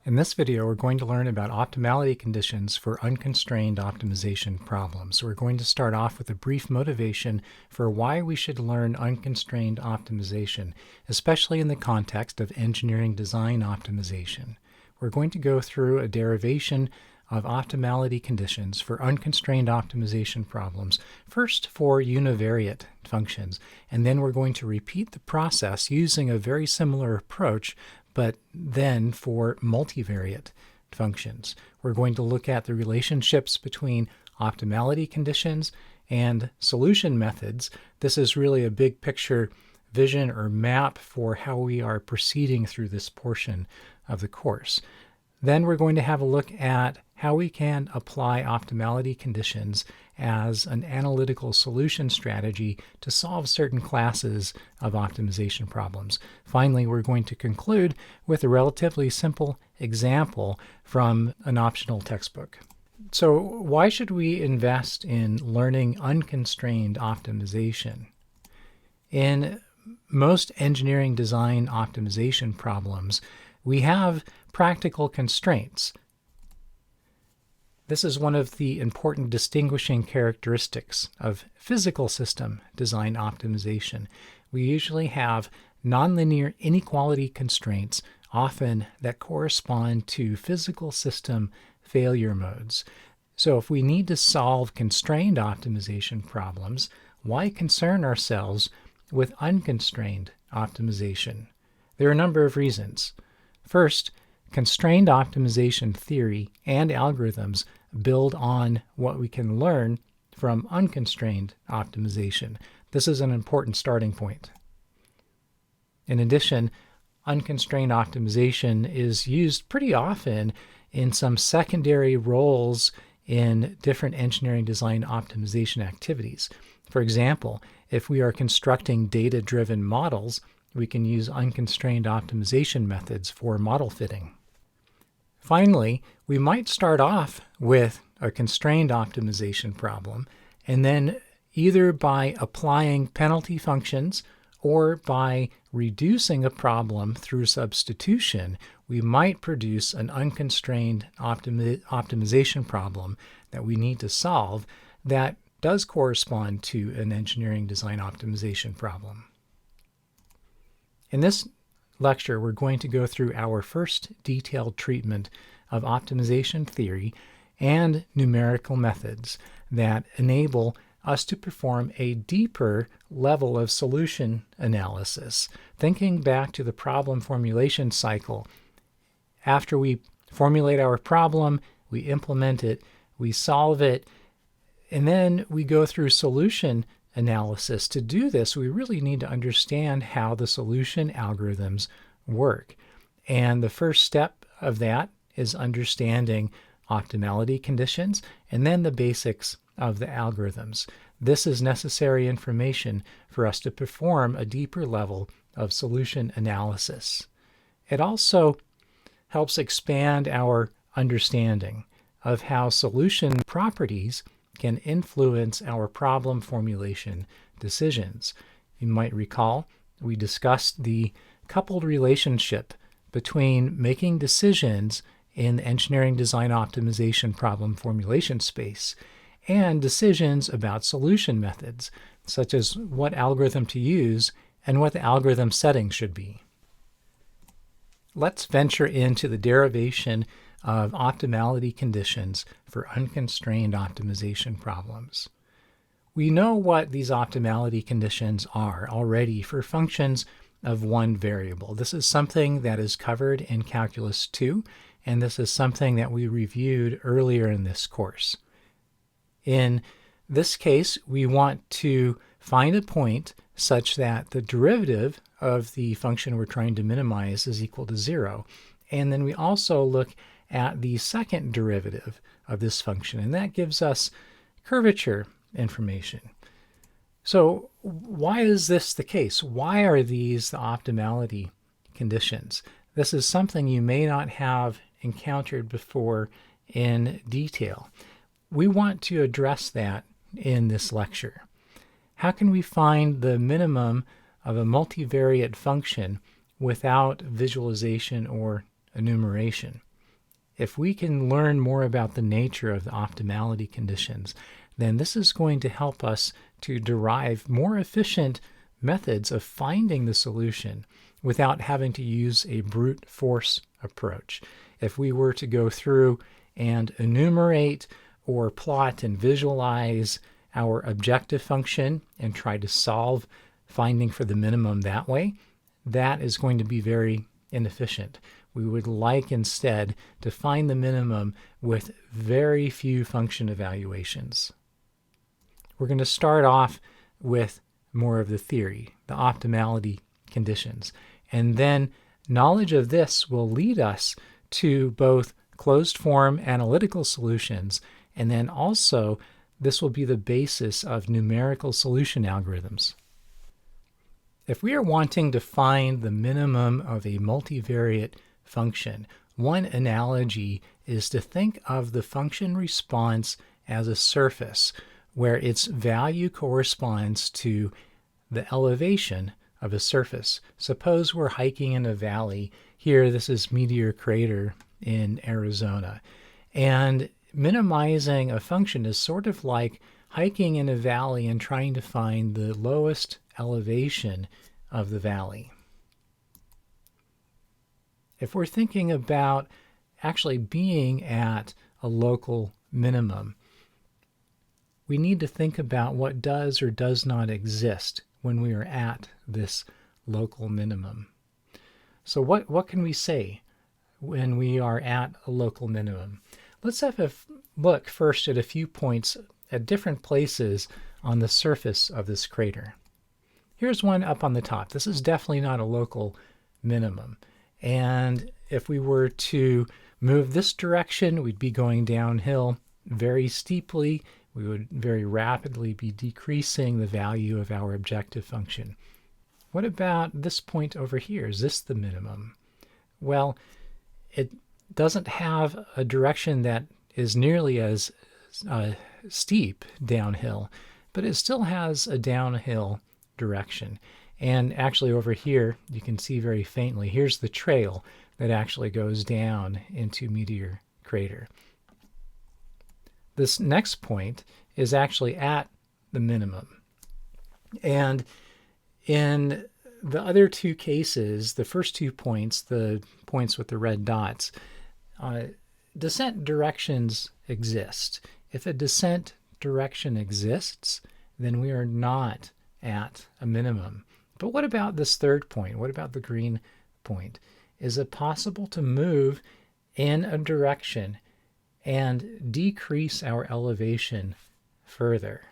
In this video, we're going to learn about optimality conditions for unconstrained optimization problems. We're going to start off with a brief motivation for why we should learn unconstrained optimization, especially in the context of engineering design optimization. We're going to go through a derivation of optimality conditions for unconstrained optimization problems, first for univariate functions, and then we're going to repeat the process using a very similar approach, but then for multivariate functions. We're going to look at the relationships between optimality conditions and solution methods. This is really a big picture vision or map for how we are proceeding through this portion of the course. Then we're going to have a look at how we can apply optimality conditions as an analytical solution strategy to solve certain classes of optimization problems. Finally, we're going to conclude with a relatively simple example from an optional textbook. So why should we invest in learning unconstrained optimization? In most engineering design optimization problems, we have practical constraints. This is one of the important distinguishing characteristics of physical system design optimization. We usually have nonlinear inequality constraints, often that correspond to physical system failure modes. So if we need to solve constrained optimization problems, why concern ourselves with unconstrained optimization? There are a number of reasons. First, constrained optimization theory and algorithms build on what we can learn from unconstrained optimization. This is an important starting point. In addition, unconstrained optimization is used pretty often in some secondary roles in different engineering design optimization activities. For example, if we are constructing data-driven models, we can use unconstrained optimization methods for model fitting. Finally, we might start off with a constrained optimization problem, and then either by applying penalty functions or by reducing a problem through substitution, we might produce an unconstrained optimization problem that we need to solve that does correspond to an engineering design optimization problem. In this lecture, we're going to go through our first detailed treatment of optimization theory and numerical methods that enable us to perform a deeper level of solution analysis. Thinking back to the problem formulation cycle, after we formulate our problem, we implement it, we solve it, and then we go through solution analysis. To do this, we really need to understand how the solution algorithms work. And the first step of that is understanding optimality conditions and then the basics of the algorithms. This is necessary information for us to perform a deeper level of solution analysis. It also helps expand our understanding of how solution properties can influence our problem formulation decisions. You might recall we discussed the coupled relationship between making decisions in the engineering design optimization problem formulation space and decisions about solution methods, such as what algorithm to use and what the algorithm setting should be. Let's venture into the derivation of optimality conditions for unconstrained optimization problems. We know what these optimality conditions are already for functions of one variable. This is something that is covered in Calculus 2, and this is something that we reviewed earlier in this course. In this case, we want to find a point such that the derivative of the function we're trying to minimize is equal to 0. And then we also look at the second derivative of this function, and that gives us curvature information. So why is this the case? Why are these the optimality conditions? This is something you may not have encountered before in detail. We want to address that in this lecture. How can we find the minimum of a multivariate function without visualization or enumeration? if we can learn more about the nature of the optimality conditions, then this is going to help us to derive more efficient methods of finding the solution without having to use a brute force approach. If we were to go through and enumerate or plot and visualize our objective function and try to solve finding for the minimum that way, that is going to be very inefficient. We would like instead to find the minimum with very few function evaluations. We're going to start off with more of the theory, the optimality conditions, and then knowledge of this will lead us to both closed form analytical solutions, and then also this will be the basis of numerical solution algorithms. If we are wanting to find the minimum of a multivariate function, one analogy is to think of the function response as a surface where its value corresponds to the elevation of a surface. Suppose we're hiking in a valley. Here, this is Meteor Crater in Arizona. And minimizing a function is sort of like hiking in a valley and trying to find the lowest elevation of the valley. If we're thinking about actually being at a local minimum, we need to think about what does or does not exist when we are at this local minimum. So what can we say when we are at a local minimum? Let's have a look first at a few points at different places on the surface of this crater. Here's one up on the top. This is definitely not a local minimum. And if we were to move this direction, we'd be going downhill very steeply. We would very rapidly be decreasing the value of our objective function. What about this point over here? Is this the minimum? Well, it doesn't have a direction that is nearly as steep downhill, but it still has a downhill direction. And actually over here, you can see very faintly, here's the trail that actually goes down into Meteor Crater. This next point is actually at the minimum. And in the other two cases, the first 2 points, the points with the red dots, descent directions exist. If a descent direction exists, then we are not at a minimum. But what about this third point? What about the green point? Is it possible to move in a direction and decrease our elevation further?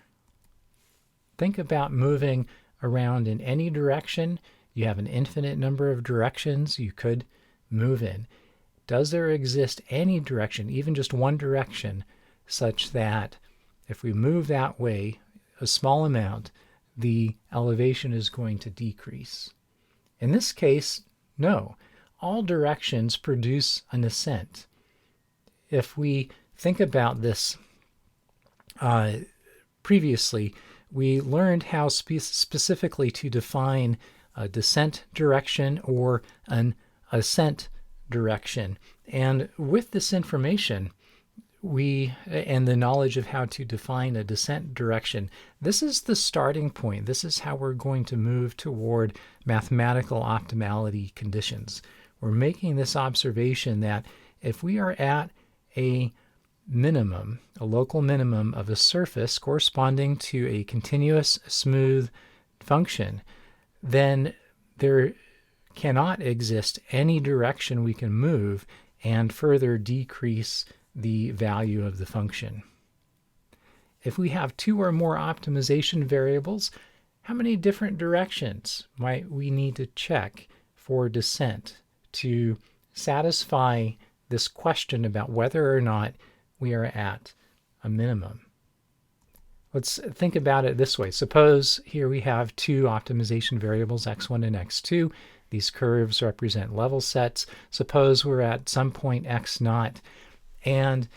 Think about moving around in any direction. You have an infinite number of directions you could move in. Does there exist any direction, even just one direction, such that if we move that way a small amount, the elevation is going to decrease? In this case, no. All directions produce an ascent. If we think about this previously, we learned how specifically to define a descent direction or an ascent direction. And with this information, and the knowledge of how to define a descent direction, this is the starting point. This is how we're going to move toward mathematical optimality conditions. We're making this observation that if we are at a minimum, a local minimum of a surface corresponding to a continuous smooth function, then there cannot exist any direction we can move and further decrease the value of the function. If we have 2 or more optimization variables, how many different directions might we need to check for descent to satisfy this question about whether or not we are at a minimum? Let's think about it this way. Suppose here we have 2 optimization variables, x1 and x2. These curves represent level sets. Suppose we're at some point x0, and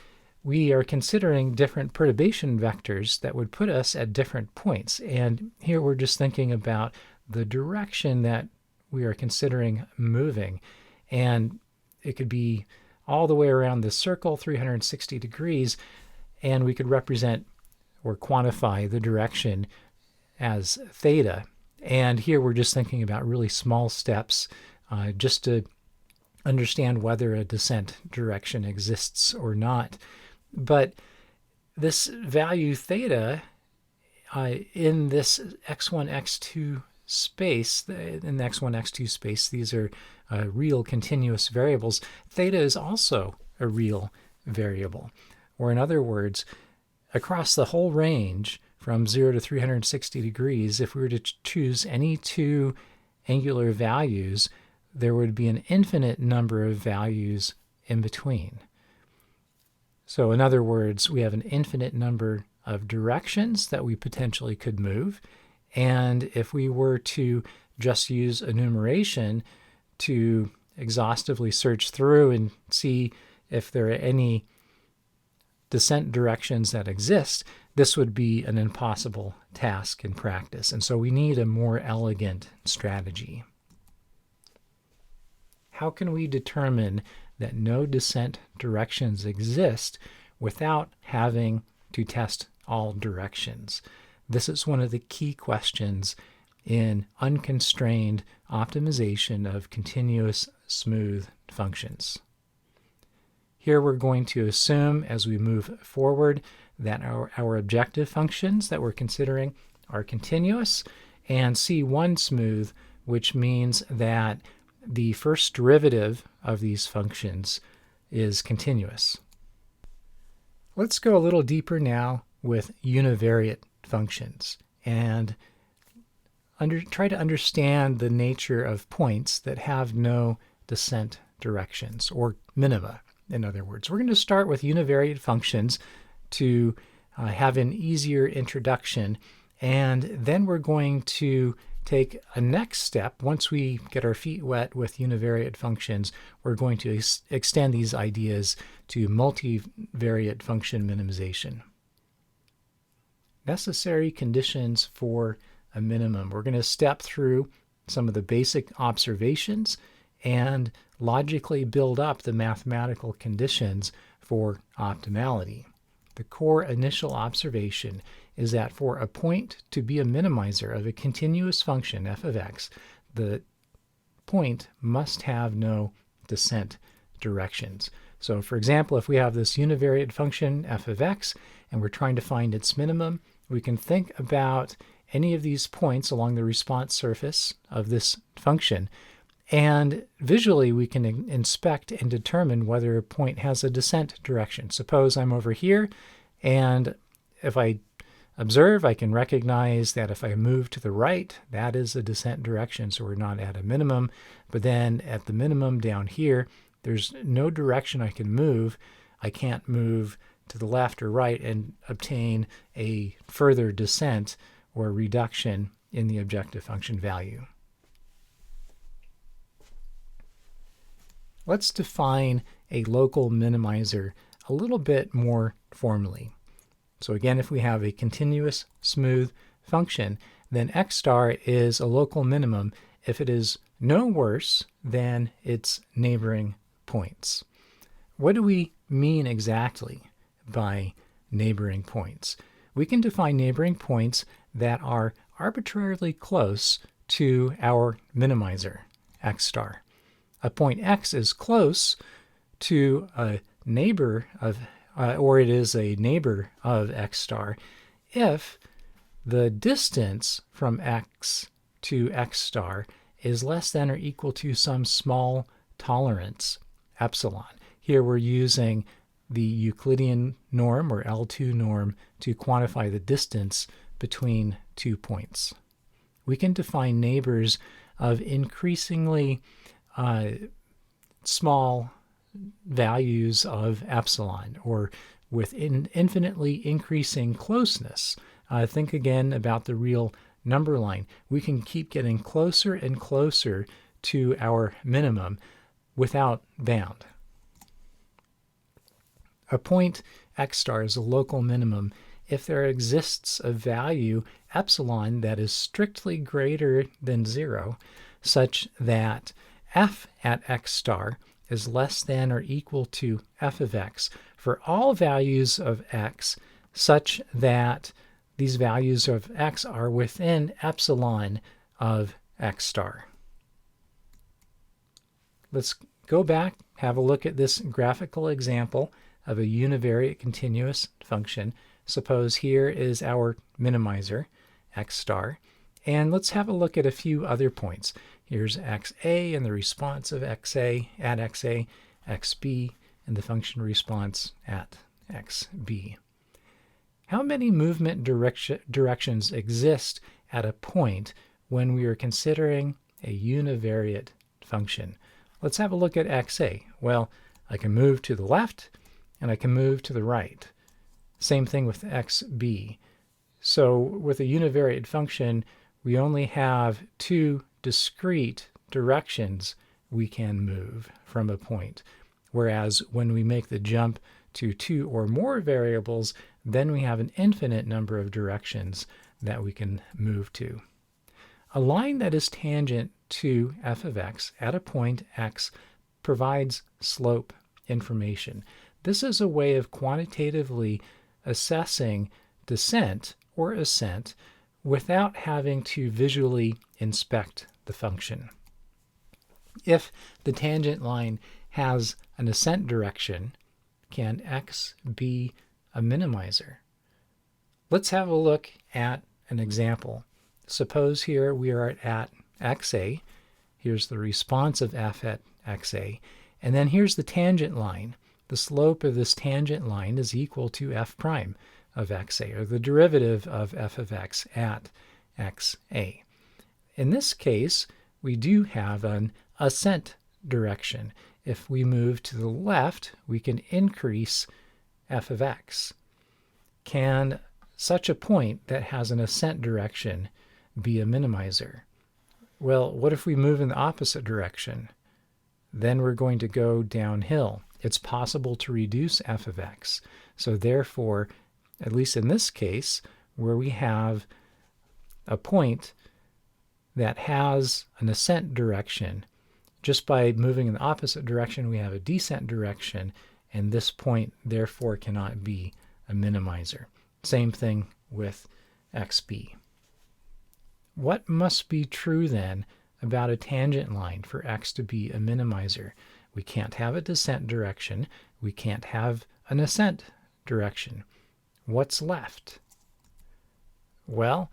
we are considering different perturbation vectors that would put us at different points. And here we're just thinking about the direction that we are considering moving. And it could be all the way around this circle, 360 degrees, and we could represent or quantify the direction as theta. And here we're just thinking about really small steps just to understand whether a descent direction exists or not. But this value theta in this x1, x2 space, in the x1, x2 space, these are real continuous variables. Theta is also a real variable. Or in other words, across the whole range from 0 to 360 degrees, if we were to choose any two angular values, there would be an infinite number of values in between. So in other words, we have an infinite number of directions that we potentially could move. And if we were to just use enumeration to exhaustively search through and see if there are any descent directions that exist, this would be an impossible task in practice. And so we need a more elegant strategy. How can we determine that no descent directions exist without having to test all directions? This is one of the key questions in unconstrained optimization of continuous smooth functions. Here we're going to assume as we move forward that our objective functions that we're considering are continuous, and C1 smooth, which means that the first derivative of these functions is continuous. Let's go a little deeper now with univariate functions and try to understand the nature of points that have no descent directions, or minima, in other words. We're going to start with univariate functions to have an easier introduction, and then we're going to take a next step. Once we get our feet wet with univariate functions, we're going to extend these ideas to multivariate function minimization. Necessary conditions for a minimum. We're going to step through some of the basic observations and logically build up the mathematical conditions for optimality. The core initial observation is that for a point to be a minimizer of a continuous function f of x, the point must have no descent directions. So for example, if we have this univariate function f of x and we're trying to find its minimum, we can think about any of these points along the response surface of this function, and visually we can inspect and determine whether a point has a descent direction. Suppose I'm over here, and if I observe, I can recognize that if I move to the right, that is a descent direction, so we're not at a minimum. But then at the minimum down here, there's no direction I can move. I can't move to the left or right and obtain a further descent or reduction in the objective function value. Let's define a local minimizer a little bit more formally. So again, if we have a continuous smooth function, then x star is a local minimum if it is no worse than its neighboring points. What do we mean exactly by neighboring points? We can define neighboring points that are arbitrarily close to our minimizer, x star. A point x is close to a neighbor of or it is a neighbor of x star if the distance from x to x star is less than or equal to some small tolerance, epsilon. Here we're using the Euclidean norm, or L2 norm, to quantify the distance between 2 points. We can define neighbors of increasingly small values of epsilon, or with infinitely increasing closeness. Think again about the real number line. We can keep getting closer and closer to our minimum without bound. A point x star is a local minimum if there exists a value epsilon that is strictly greater than 0, such that f at x star is less than or equal to f of x for all values of x such that these values of x are within epsilon of x star. Let's go back, have a look at this graphical example of a univariate continuous function. Suppose here is our minimizer, x star, and let's have a look at a few other points. Here's xa and the response of xa at xa, xb, and the function response at xb. How many movement directions exist at a point when we are considering a univariate function? Let's have a look at xa. Well, I can move to the left and I can move to the right. Same thing with xb. So with a univariate function, we only have two discrete directions we can move from a point. Whereas when we make the jump to two or more variables, then we have an infinite number of directions that we can move to. A line that is tangent to f of x at a point x provides slope information. This is a way of quantitatively assessing descent or ascent without having to visually inspect the function. If the tangent line has an ascent direction, can x be a minimizer? Let's have a look at an example. Suppose here we are at xa. Here's the response of f at xa. And then here's the tangent line. The slope of this tangent line is equal to f prime of xa, or the derivative of f of x at xa. In this case, we do have an ascent direction. If we move to the left, we can increase f of x. Can such a point that has an ascent direction be a minimizer? Well, what if we move in the opposite direction? Then we're going to go downhill. It's possible to reduce f of x. So therefore, at least in this case, where we have a point that has an ascent direction, just by moving in the opposite direction, we have a descent direction, and this point therefore cannot be a minimizer. Same thing with xb. What must be true then about a tangent line for x to be a minimizer? We can't have a descent direction. We can't have an ascent direction. What's left? Well,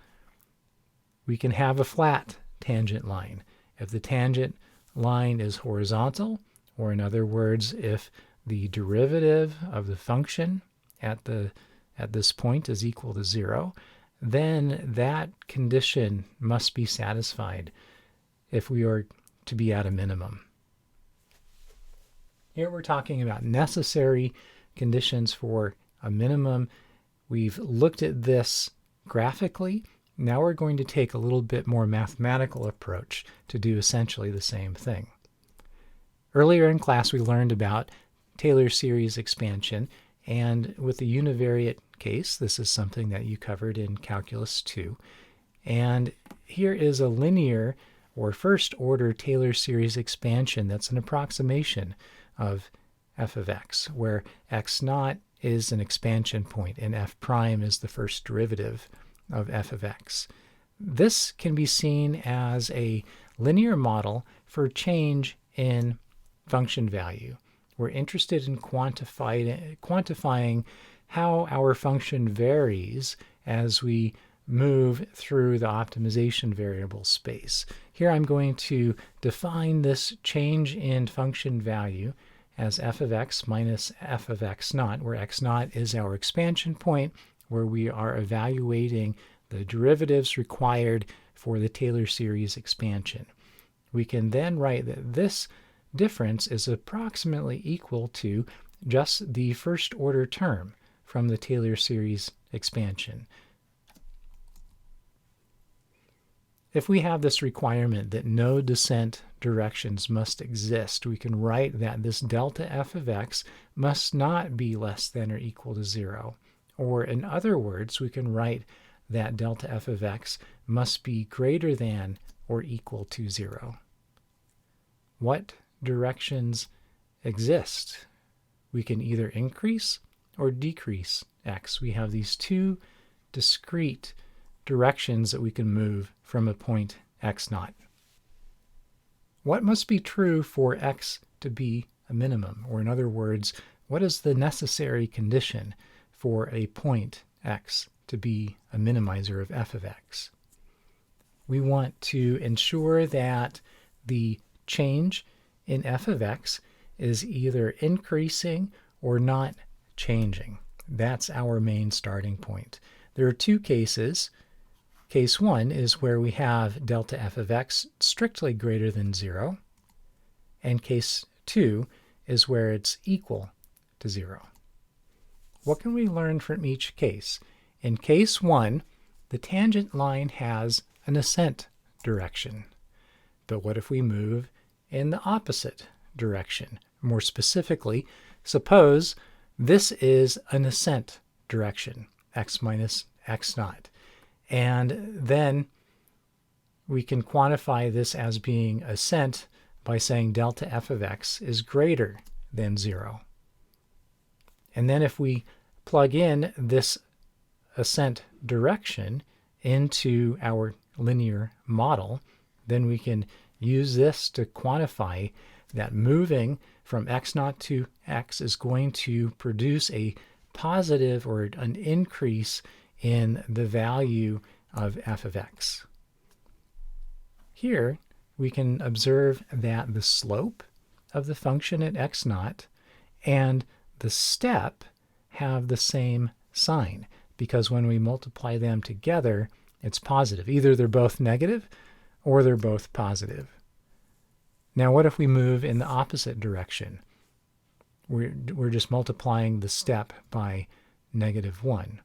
we can have a flat tangent line. If the tangent line is horizontal, or in other words, if the derivative of the function at this point is equal to 0, then that condition must be satisfied if we are to be at a minimum. Here we're talking about necessary conditions for a minimum. We've looked at this graphically. Now we're going to take a little bit more mathematical approach to do essentially the same thing. Earlier in class we learned about Taylor series expansion, and with the univariate case, this is something that you covered in Calculus 2. And here is a linear or first order Taylor series expansion that's an approximation of f of x, where x naught is an expansion point and f prime is the first derivative of f of x. This can be seen as a linear model for change in function value. We're interested in quantifying how our function varies as we move through the optimization variable space. Here I'm going to define this change in function value as f of x minus f of x naught, where x naught is our expansion point where we are evaluating the derivatives required for the Taylor series expansion. We can then write that this difference is approximately equal to just the first order term from the Taylor series expansion. If we have this requirement that no descent directions must exist, we can write that this delta f of x must not be less than or equal to 0. Or in other words, we can write that delta f of x must be greater than or equal to 0. What directions exist. We can either increase or decrease x. We have these two discrete directions that we can move from a point x naught. What must be true for x to be a minimum? Or in other words, what is the necessary condition for a point x to be a minimizer of f of x? We want to ensure that the change in f of x is either increasing or not changing. That's our main starting point. There are two cases. Case 1 is where we have delta f of x strictly greater than 0, and case 2 is where it's equal to 0. What can we learn from each case? In case 1, the tangent line has an ascent direction. But what if we move in the opposite direction? More specifically, suppose this is an ascent direction, x minus x naught. And then we can quantify this as being ascent by saying delta f of x is greater than 0. And then if we plug in this ascent direction into our linear model, then we can use this to quantify that moving from x naught to x is going to produce a positive or an increase in the value of f of x. Here we can observe that the slope of the function at x naught and the step have the same sign, because when we multiply them together, it's positive. Either they're both negative or they're both positive. Now what if we move in the opposite direction? We're just multiplying the step by -1.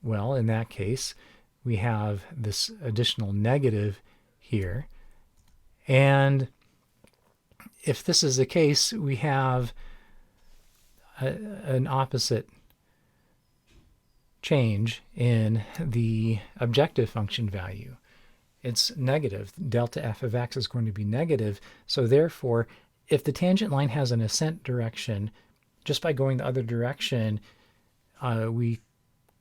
Well, in that case, we have this additional negative here. And if this is the case, we have an opposite change in the objective function value. It's negative. Delta f of x is going to be negative. So therefore, if the tangent line has an ascent direction, just by going the other direction, we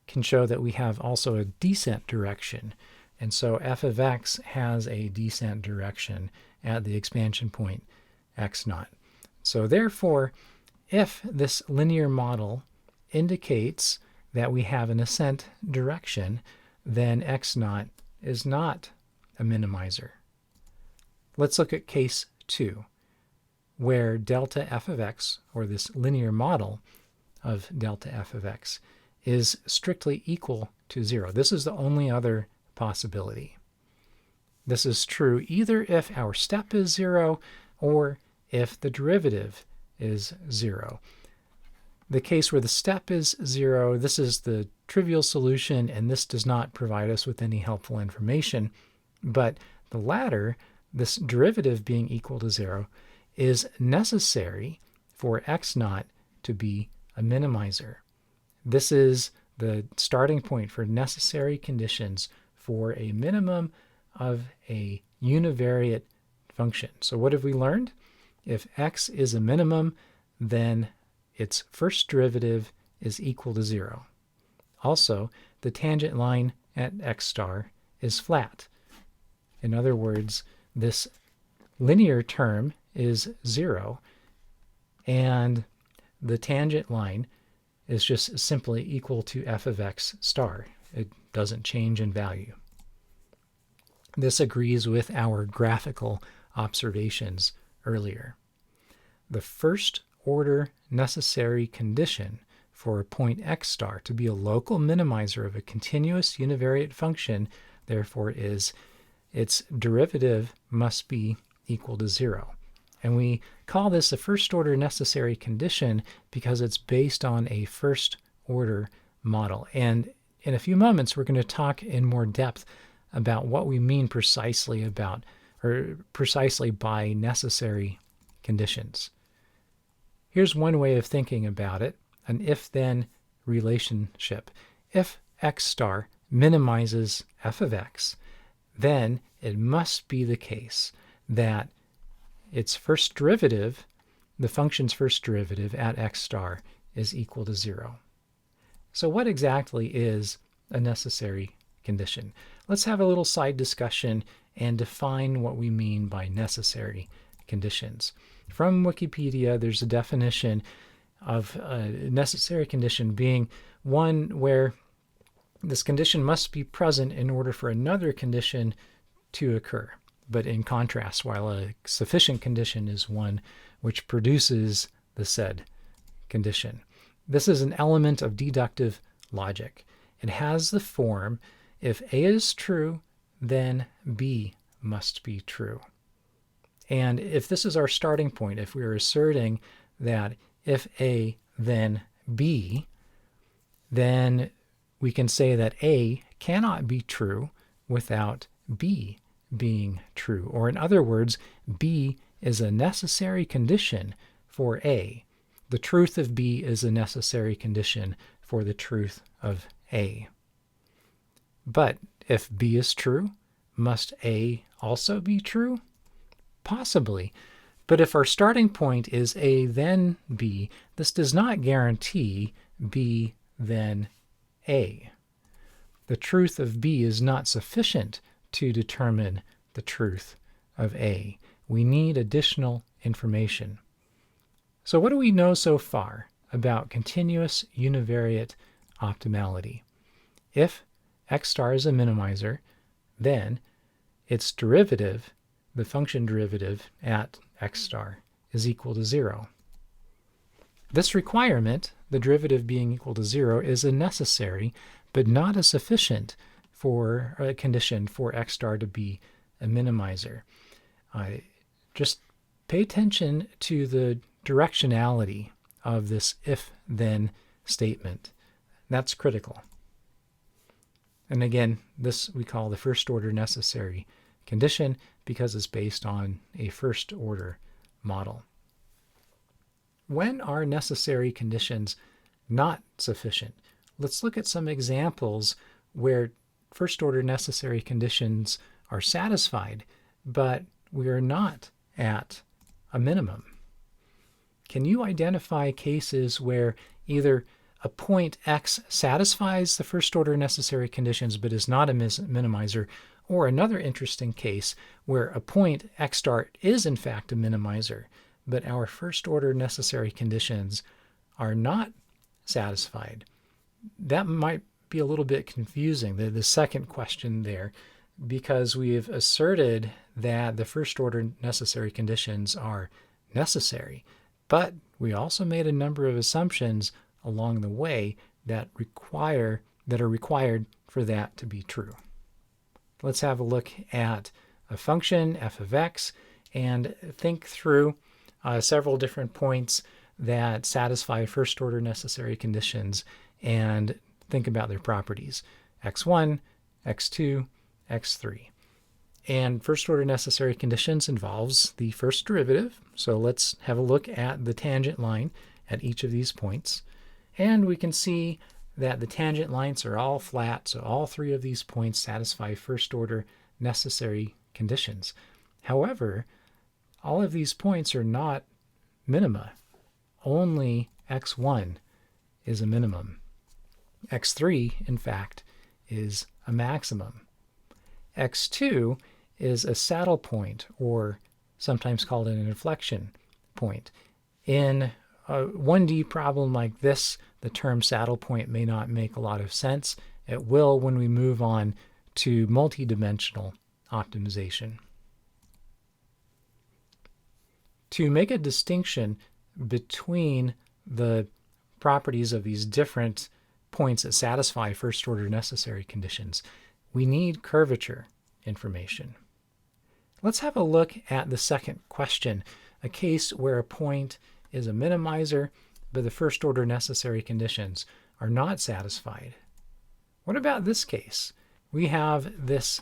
can show that we have also a descent direction. And so f of x has a descent direction at the expansion point x naught. So therefore, if this linear model indicates that we have an ascent direction, then x naught is not a minimizer. Let's look at case 2, where delta f of x, or this linear model of delta f of x, is strictly equal to 0. This is the only other possibility. This is true either if our step is 0 or if the derivative is 0. The case where the step is 0, this is the trivial solution, and this does not provide us with any helpful information. But the latter, this derivative being equal to 0, is necessary for x naught to be a minimizer. This is the starting point for necessary conditions for a minimum of a univariate function. So what have we learned? If x is a minimum, then its first derivative is equal to 0. Also, the tangent line at x star is flat. In other words, this linear term is 0, and the tangent line is just simply equal to f of x star. It doesn't change in value. This agrees with our graphical observations earlier. The first order necessary condition for a point x star to be a local minimizer of a continuous univariate function, therefore, is its derivative must be equal to 0. And we call this a first order necessary condition because it's based on a first order model. And in a few moments, we're going to talk in more depth about what we mean precisely by necessary conditions. Here's one way of thinking about it, an if-then relationship. If x star minimizes f of x, then it must be the case that its first derivative the function's first derivative at x star is equal to 0. So what exactly is a necessary condition? Let's have a little side discussion and define what we mean by necessary conditions. From Wikipedia, there's a definition of a necessary condition being one where this condition must be present in order for another condition to occur. But in contrast, while a sufficient condition is one which produces the said condition. This is an element of deductive logic. It has the form, if A is true, then B must be true. And if this is our starting point, if we are asserting that if A, then B, then we can say that A cannot be true without B being true. Or in other words, B is a necessary condition for A. The truth of B is a necessary condition for the truth of A. But if B is true, must A also be true? Possibly. But if our starting point is A then B, this does not guarantee B then A. The truth of B is not sufficient to determine the truth of A. We need additional information. So what do we know so far about continuous univariate optimality? If x star is a minimizer, then its derivative, the function derivative at x star, is equal to 0. This requirement, the derivative being equal to 0, is a necessary but not a sufficient for a condition for x star to be a minimizer. Just pay attention to the directionality of this if-then statement. That's critical. And again, this we call the first-order necessary condition because it's based on a first-order model. When are necessary conditions not sufficient? Let's look at some examples where first-order necessary conditions are satisfied, but we are not at a minimum. Can you identify cases where either a point x satisfies the first-order necessary conditions but is not a minimizer, or another interesting case where a point x star is in fact a minimizer, but our first-order necessary conditions are not satisfied? That might be a little bit confusing, the second question there, because we have asserted that the first-order necessary conditions are necessary, but we also made a number of assumptions along the way that are required for that to be true. Let's have a look at a function f of x and think through several different points that satisfy first-order necessary conditions and think about their properties: x1, x2, x3. And first-order necessary conditions involves the first derivative. So let's have a look at the tangent line at each of these points. And we can see that the tangent lines are all flat, so all three of these points satisfy first-order necessary conditions. However, all of these points are not minima. Only x1 is a minimum. x3, in fact, is a maximum. x2 is a saddle point, or sometimes called an inflection point. In a 1D problem like this, the term saddle point may not make a lot of sense. It will when we move on to multidimensional optimization. To make a distinction between the properties of these different points that satisfy first-order necessary conditions, we need curvature information. Let's have a look at the second question, a case where a point is a minimizer, but the first-order necessary conditions are not satisfied. What about this case? We have this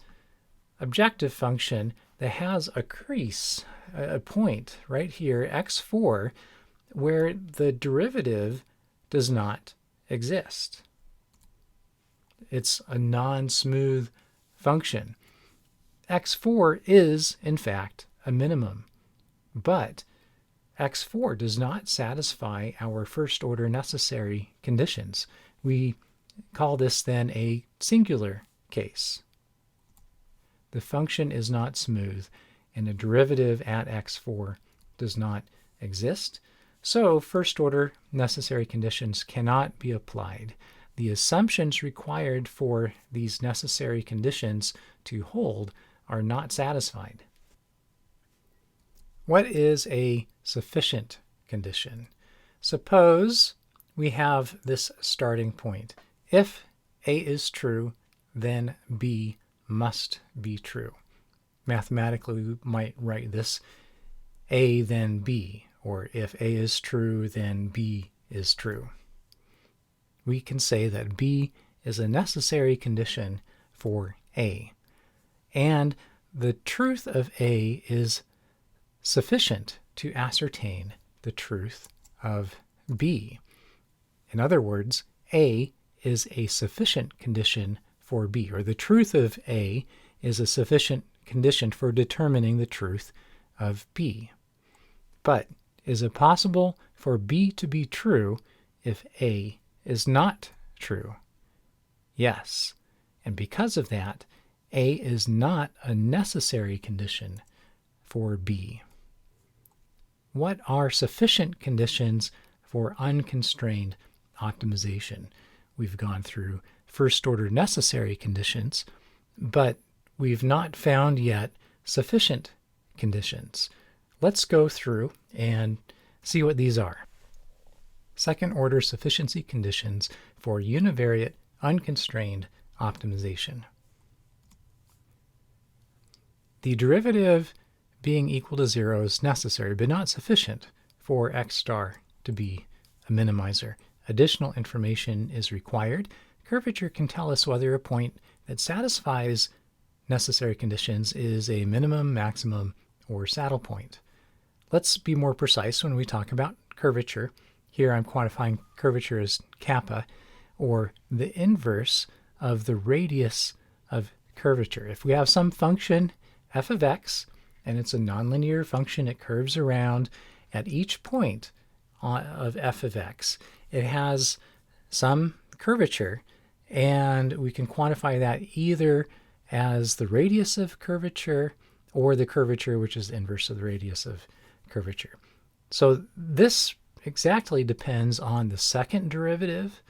objective function that has a crease, a point right here, x4, where the derivative does not exist. It's a non-smooth function. x4 is, in fact, a minimum, but x4 does not satisfy our first order necessary conditions. We call this then a singular case. The function is not smooth, and a derivative at x4 does not exist. So first order necessary conditions cannot be applied. The assumptions required for these necessary conditions to hold are not satisfied. What is a sufficient condition? Suppose we have this starting point. If A is true, then B must be true. Mathematically, we might write this A then B, or if A is true, then B is true. We can say that B is a necessary condition for A, and the truth of A is sufficient to ascertain the truth of B. In other words, A is a sufficient condition for B, or the truth of A is a sufficient condition for determining the truth of B. But is it possible for B to be true if A is not true? Yes. And because of that, A is not a necessary condition for B. What are sufficient conditions for unconstrained optimization? We've gone through first order necessary conditions, but we've not found yet sufficient conditions. Let's go through and see what these are. Second order sufficiency conditions for univariate unconstrained optimization. The derivative being equal to 0 is necessary but not sufficient for x star to be a minimizer. Additional information is required. Curvature can tell us whether a point that satisfies necessary conditions is a minimum, maximum, or saddle point. Let's be more precise when we talk about curvature. Here I'm quantifying curvature as kappa, or the inverse of the radius of curvature. If we have some function f of x, and it's a nonlinear function, it curves around at each point of f of x. It has some curvature, and we can quantify that either as the radius of curvature or the curvature, which is the inverse of the radius of curvature. So this exactly depends on the second derivative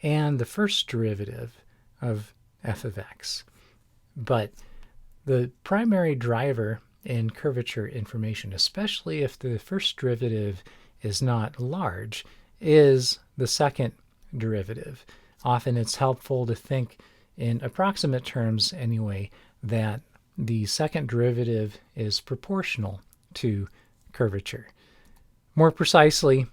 and the first derivative of f of x. But the primary driver in curvature information, especially if the first derivative is not large, is the second derivative. Often it's helpful to think in approximate terms anyway that the second derivative is proportional to curvature. More precisely,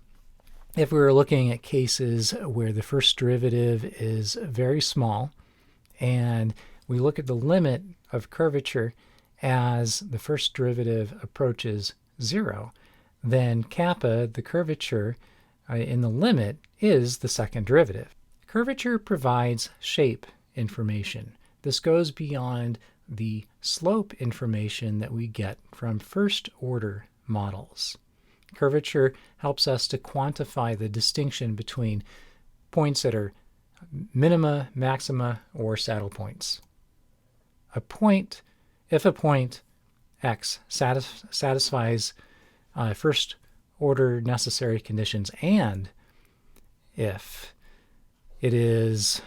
if we were looking at cases where the first derivative is very small and we look at the limit of curvature as the first derivative approaches 0, then kappa, the curvature in the limit, is the second derivative. Curvature provides shape information. This goes beyond the slope information that we get from first order models. Curvature helps us to quantify the distinction between points that are minima, maxima, or saddle points. If a point x satisfies first order necessary conditions, and if it is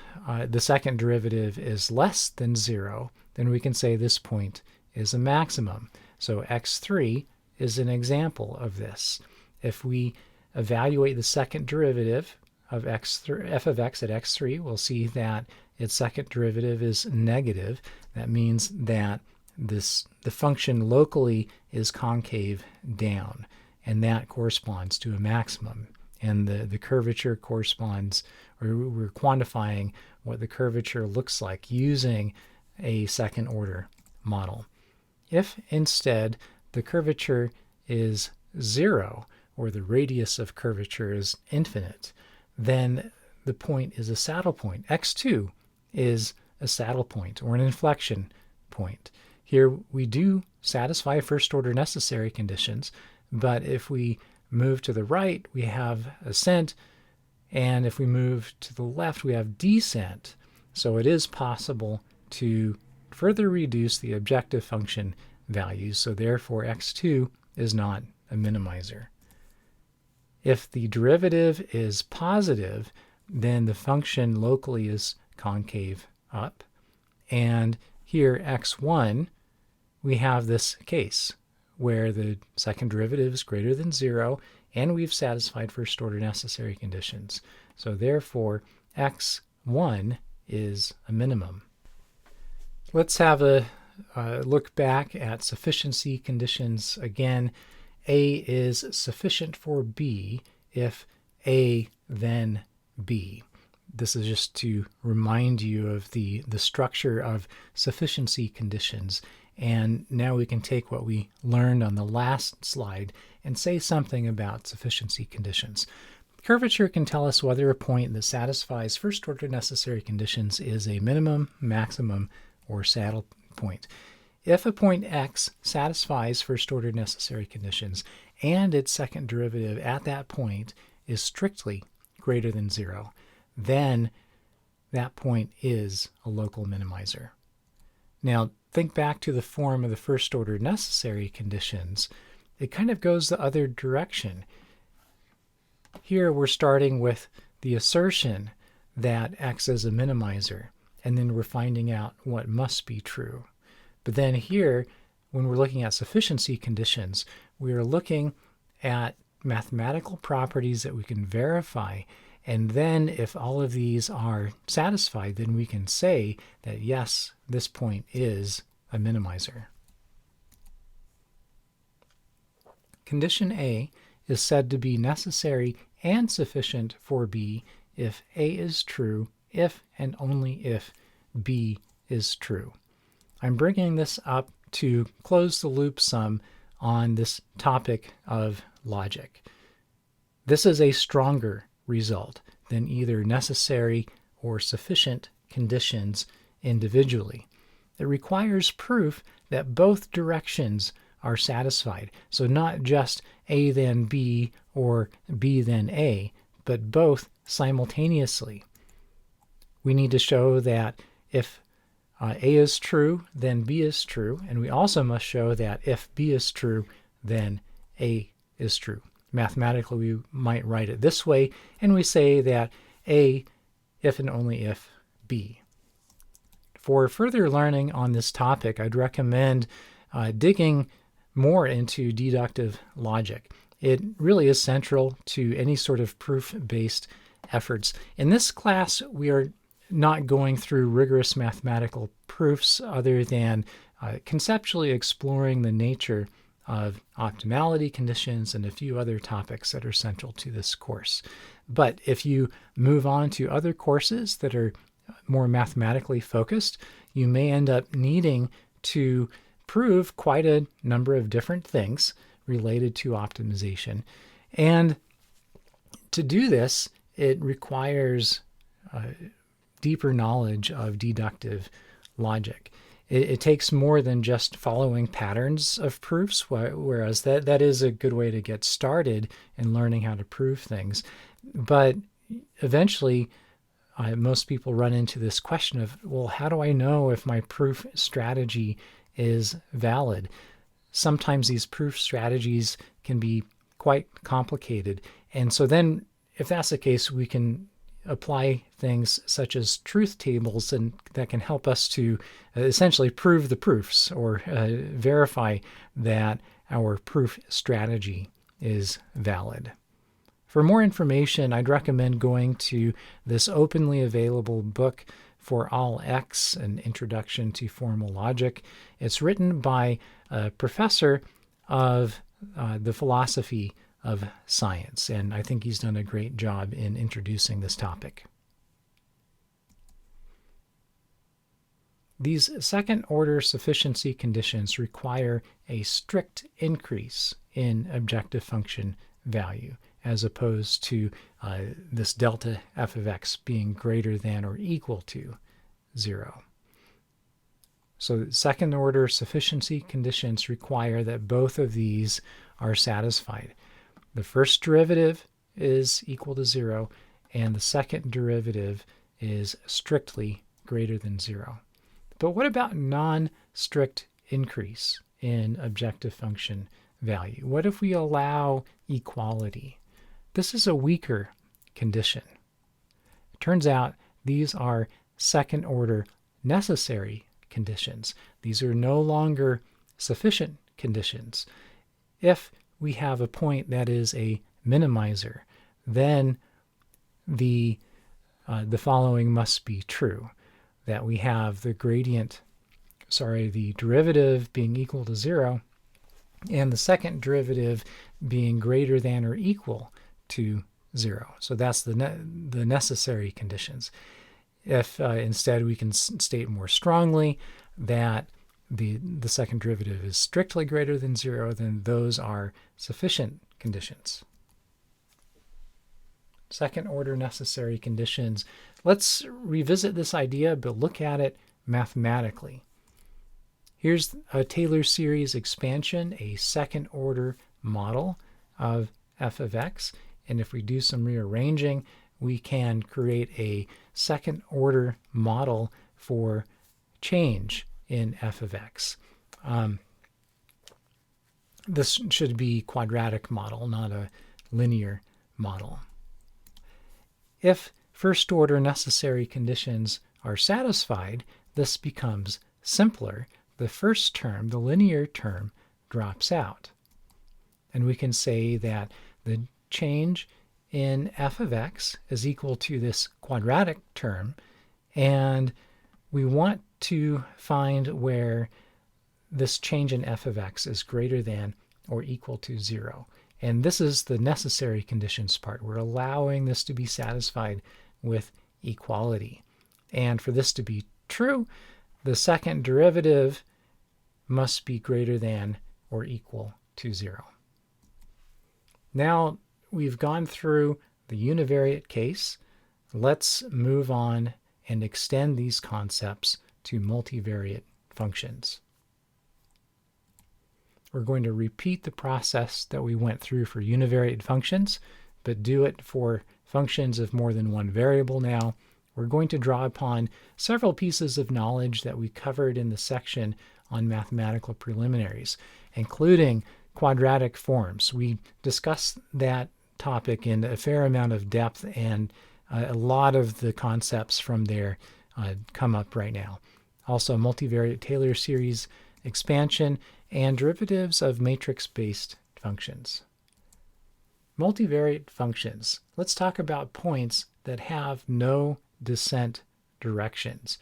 the second derivative is less than 0, then we can say this point is a maximum. So x3 is an example of this. If we evaluate the second derivative of f of x at x3, we'll see that its second derivative is negative. That means that the function locally is concave down, and that corresponds to a maximum. And the curvature corresponds, or we're quantifying what the curvature looks like using a second order model. If instead the curvature is 0, or the radius of curvature is infinite, then the point is a saddle point. x2 is a saddle point, or an inflection point. Here we do satisfy first order necessary conditions, but if we move to the right, we have ascent, and if we move to the left, we have descent. So it is possible to further reduce the objective function values, so therefore x2 is not a minimizer. If the derivative is positive, then the function locally is concave up. And here, x1, we have this case where the second derivative is greater than 0, and we've satisfied first-order necessary conditions. So therefore, x1 is a minimum. Let's have a look back at sufficiency conditions again. A is sufficient for B if A then B. This is just to remind you of the structure of sufficiency conditions. And now we can take what we learned on the last slide and say something about sufficiency conditions. Curvature can tell us whether a point that satisfies first-order necessary conditions is a minimum, maximum, or saddle point. If a point x satisfies first-order necessary conditions and its second derivative at that point is strictly greater than 0, then that point is a local minimizer. Now, think back to the form of the first-order necessary conditions. It kind of goes the other direction. Here we're starting with the assertion that x is a minimizer, and then we're finding out what must be true. But then here, when we're looking at sufficiency conditions, we are looking at mathematical properties that we can verify, and then if all of these are satisfied, then we can say that yes, this point is a minimizer. Condition A is said to be necessary and sufficient for B if A is true, if and only if B is true. I'm bringing this up to close the loop some on this topic of logic. This is a stronger result than either necessary or sufficient conditions individually. It requires proof that both directions are satisfied. So not just A then B or B then A, but both simultaneously. We need to show that if A is true, then B is true, and we also must show that if B is true, then A is true. Mathematically, we might write it this way, and we say that A, if and only if B. For further learning on this topic, I'd recommend digging more into deductive logic. It really is central to any sort of proof-based efforts. In this class, we are not going through rigorous mathematical proofs other than conceptually exploring the nature of optimality conditions and a few other topics that are central to this course. But if you move on to other courses that are more mathematically focused, you may end up needing to prove quite a number of different things related to optimization. And to do this, it requires deeper knowledge of deductive logic. It takes more than just following patterns of proofs, whereas that is a good way to get started in learning how to prove things. But eventually, most people run into this question of, well, how do I know if my proof strategy is valid? Sometimes these proof strategies can be quite complicated. And so then, if that's the case, we can apply things such as truth tables and that can help us to essentially prove the proofs or verify that our proof strategy is valid. For more information, I'd recommend going to this openly available book, For All X, An Introduction to Formal Logic. It's written by a professor of the philosophy of science, and I think he's done a great job in introducing this topic. These second-order sufficiency conditions require a strict increase in objective function value, as opposed to this delta f of x being greater than or equal to 0. So second-order sufficiency conditions require that both of these are satisfied. the first derivative is equal to 0, and the second derivative is strictly greater than 0. But what about non-strict increase in objective function value? What if we allow equality? This is a weaker condition. It turns out these are second-order necessary conditions. These are no longer sufficient conditions. If we have a point that is a minimizer, then the following must be true, that we have the derivative being equal to 0, and the second derivative being greater than or equal to 0. So that's the necessary conditions. If instead we can state more strongly that the second derivative is strictly greater than 0, then those are sufficient conditions. Second order necessary conditions. Let's revisit this idea, but look at it mathematically. Here's a Taylor series expansion, a second order model of f of x. And if we do some rearranging, we can create a second order model for change in f of x. This should be quadratic model, not a linear model. If first order necessary conditions are satisfied, this becomes simpler. The first term, the linear term, drops out. And we can say that the change in f of x is equal to this quadratic term, and we want to find where this change in f of x is greater than or equal to 0. And this is the necessary conditions part. We're allowing this to be satisfied with equality. And for this to be true, the second derivative must be greater than or equal to 0. Now we've gone through the univariate case. Let's move on and extend these concepts to multivariate functions. We're going to repeat the process that we went through for univariate functions, but do it for functions of more than one variable now. We're going to draw upon several pieces of knowledge that we covered in the section on mathematical preliminaries, including quadratic forms. We discussed that topic in a fair amount of depth, and a lot of the concepts from there come up right now. Also, multivariate Taylor series expansion and derivatives of matrix-based functions. Multivariate functions. Let's talk about points that have no descent directions.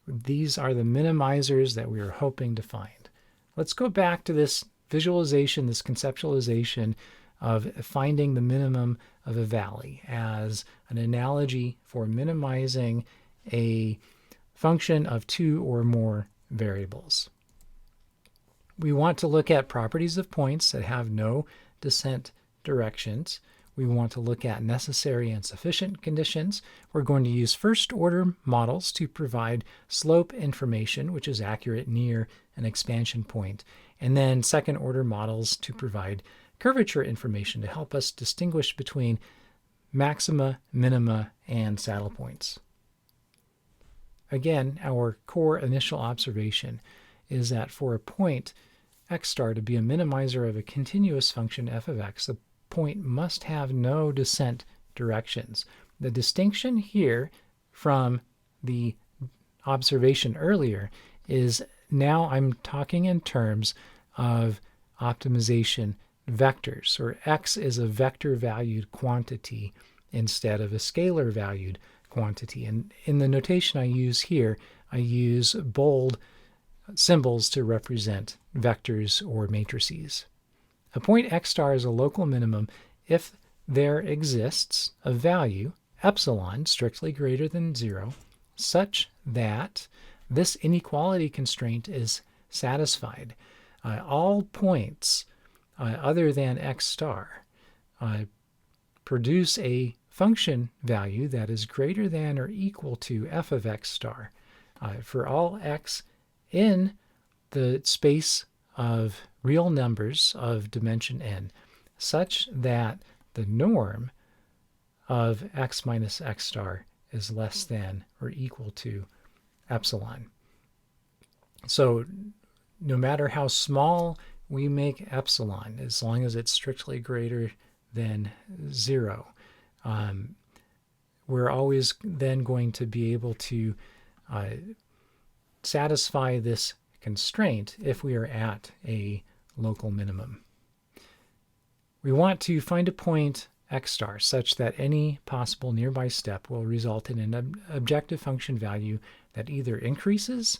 These are the minimizers that we are hoping to find. Let's go back to this visualization, this conceptualization of finding the minimum of a valley as an analogy for minimizing a function of two or more variables. We want to look at properties of points that have no descent directions. We want to look at necessary and sufficient conditions. We're going to use first-order models to provide slope information, which is accurate near an expansion point, and then second-order models to provide curvature information to help us distinguish between maxima, minima, and saddle points. Again, our core initial observation is that for a point x star to be a minimizer of a continuous function f of x, the point must have no descent directions. The distinction here from the observation earlier is now I'm talking in terms of optimization vectors, or x is a vector-valued quantity instead of a scalar-valued quantity. And in the notation I use here, I use bold symbols to represent vectors or matrices. A point x star is a local minimum if there exists a value, epsilon, strictly greater than 0, such that this inequality constraint is satisfied. All points other than x star produce a function value that is greater than or equal to f of x star. For all x in the space of real numbers of dimension n, such that the norm of x minus x star is less than or equal to epsilon. So no matter how small we make epsilon, as long as it's strictly greater than 0, we're always then going to be able to satisfy this constraint if we are at a local minimum. We want to find a point x star such that any possible nearby step will result in an objective function value that either increases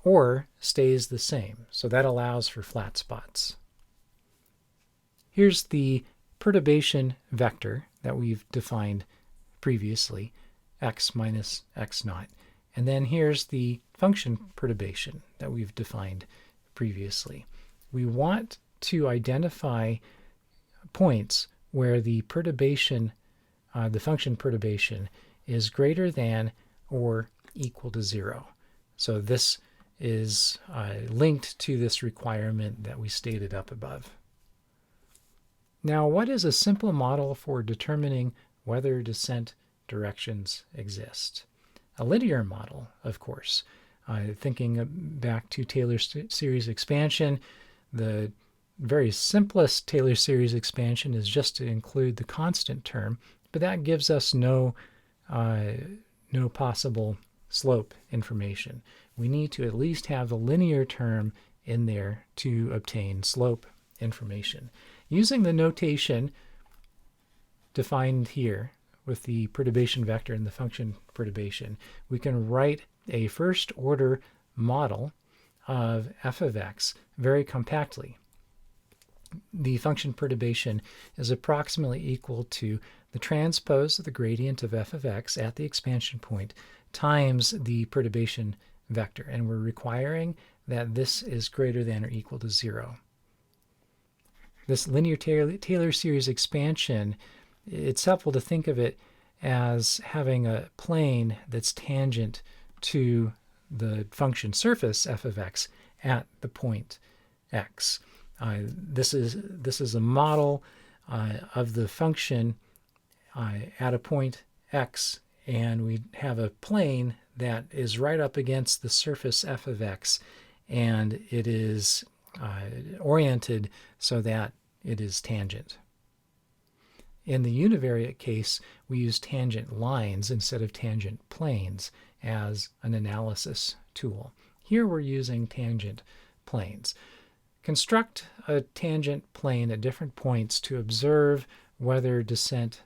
or stays the same. So that allows for flat spots. Here's the perturbation vector that we've defined previously, x minus x naught. And then here's the function perturbation that we've defined previously. We want to identify points where the perturbation, the function perturbation, is greater than or equal to 0. So this is linked to this requirement that we stated up above. Now, what is a simple model for determining whether descent directions exist? A linear model, of course. Thinking back to Taylor series expansion, the very simplest Taylor series expansion is just to include the constant term, but that gives us no possible slope information. We need to at least have the linear term in there to obtain slope information. Using the notation defined here with the perturbation vector and the function perturbation, we can write a first order model of f of x very compactly. The function perturbation is approximately equal to the transpose of the gradient of f of x at the expansion point times the perturbation vector, and we're requiring that this is greater than or equal to 0. This linear Taylor series expansion, it's helpful to think of it as having a plane that's tangent to the function surface f of x at the point x. This is a model of the function at a point x, and we have a plane that is right up against the surface f of x, and it is oriented so that it is tangent. In the univariate case, we use tangent lines instead of tangent planes as an analysis tool. Here we're using tangent planes. Construct a tangent plane at different points to observe whether descent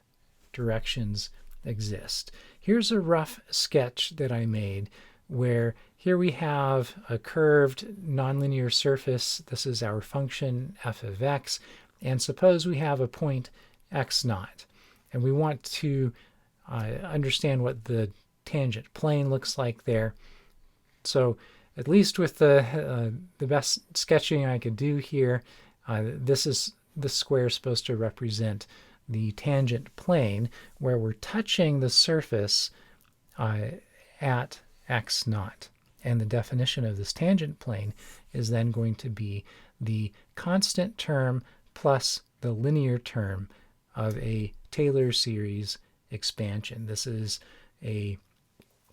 directions exist. Here's a rough sketch that I made where here we have a curved nonlinear surface. This is our function f of x, and suppose we have a point x naught, and we want to understand what the tangent plane looks like there. So at least with the best sketching I could do here, this square is supposed to represent the tangent plane where we're touching the surface at x naught. And the definition of this tangent plane is then going to be the constant term plus the linear term of a Taylor series expansion. This is a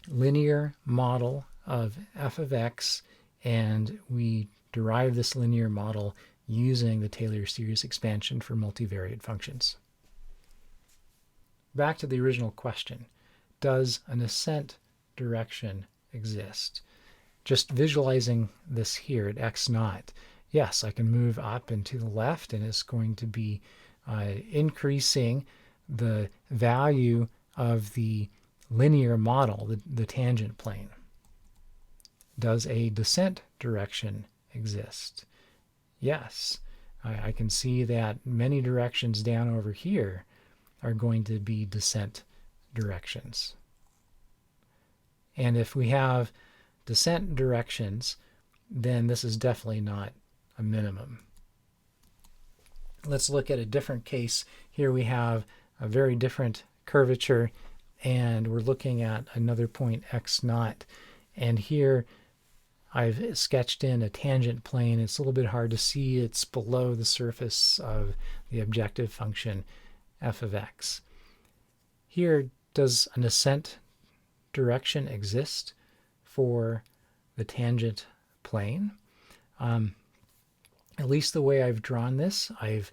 linear model of f of x, and we derive this linear model using the Taylor series expansion for multivariate functions. Back to the original question, does an ascent direction exist? Just visualizing this here at x naught, yes, I can move up and to the left, and it's going to be increasing the value of the linear model, the tangent plane. Does a descent direction exist? Yes. I can see that many directions down over here are going to be descent directions. And if we have descent directions, then this is definitely not a minimum. Let's look at a different case. Here we have a very different curvature, and we're looking at another point x naught. And here I've sketched in a tangent plane. It's a little bit hard to see. It's below the surface of the objective function f of x. Here, does an ascent direction exist for the tangent plane? At least the way I've drawn this, I've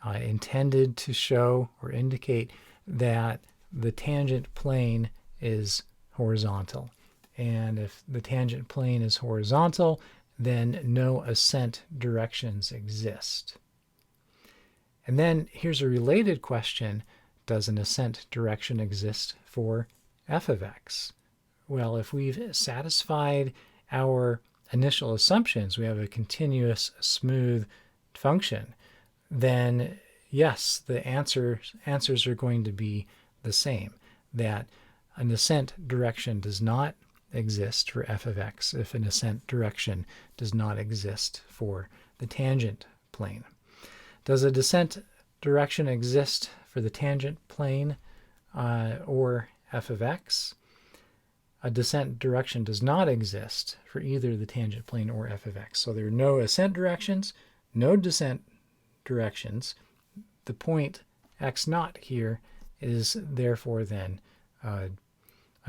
intended to show or indicate that the tangent plane is horizontal. And if the tangent plane is horizontal, then no ascent directions exist. And then here's a related question. Does an ascent direction exist for f of x? Well, if we've satisfied our initial assumptions, we have a continuous, smooth function, then yes, the answers are going to be the same, that an ascent direction does not exist for f of x if an ascent direction does not exist for the tangent plane. Does a descent direction exist for the tangent plane or f of x? A descent direction does not exist for either the tangent plane or f of x. So there are no ascent directions, no descent directions. The point x naught here is therefore then a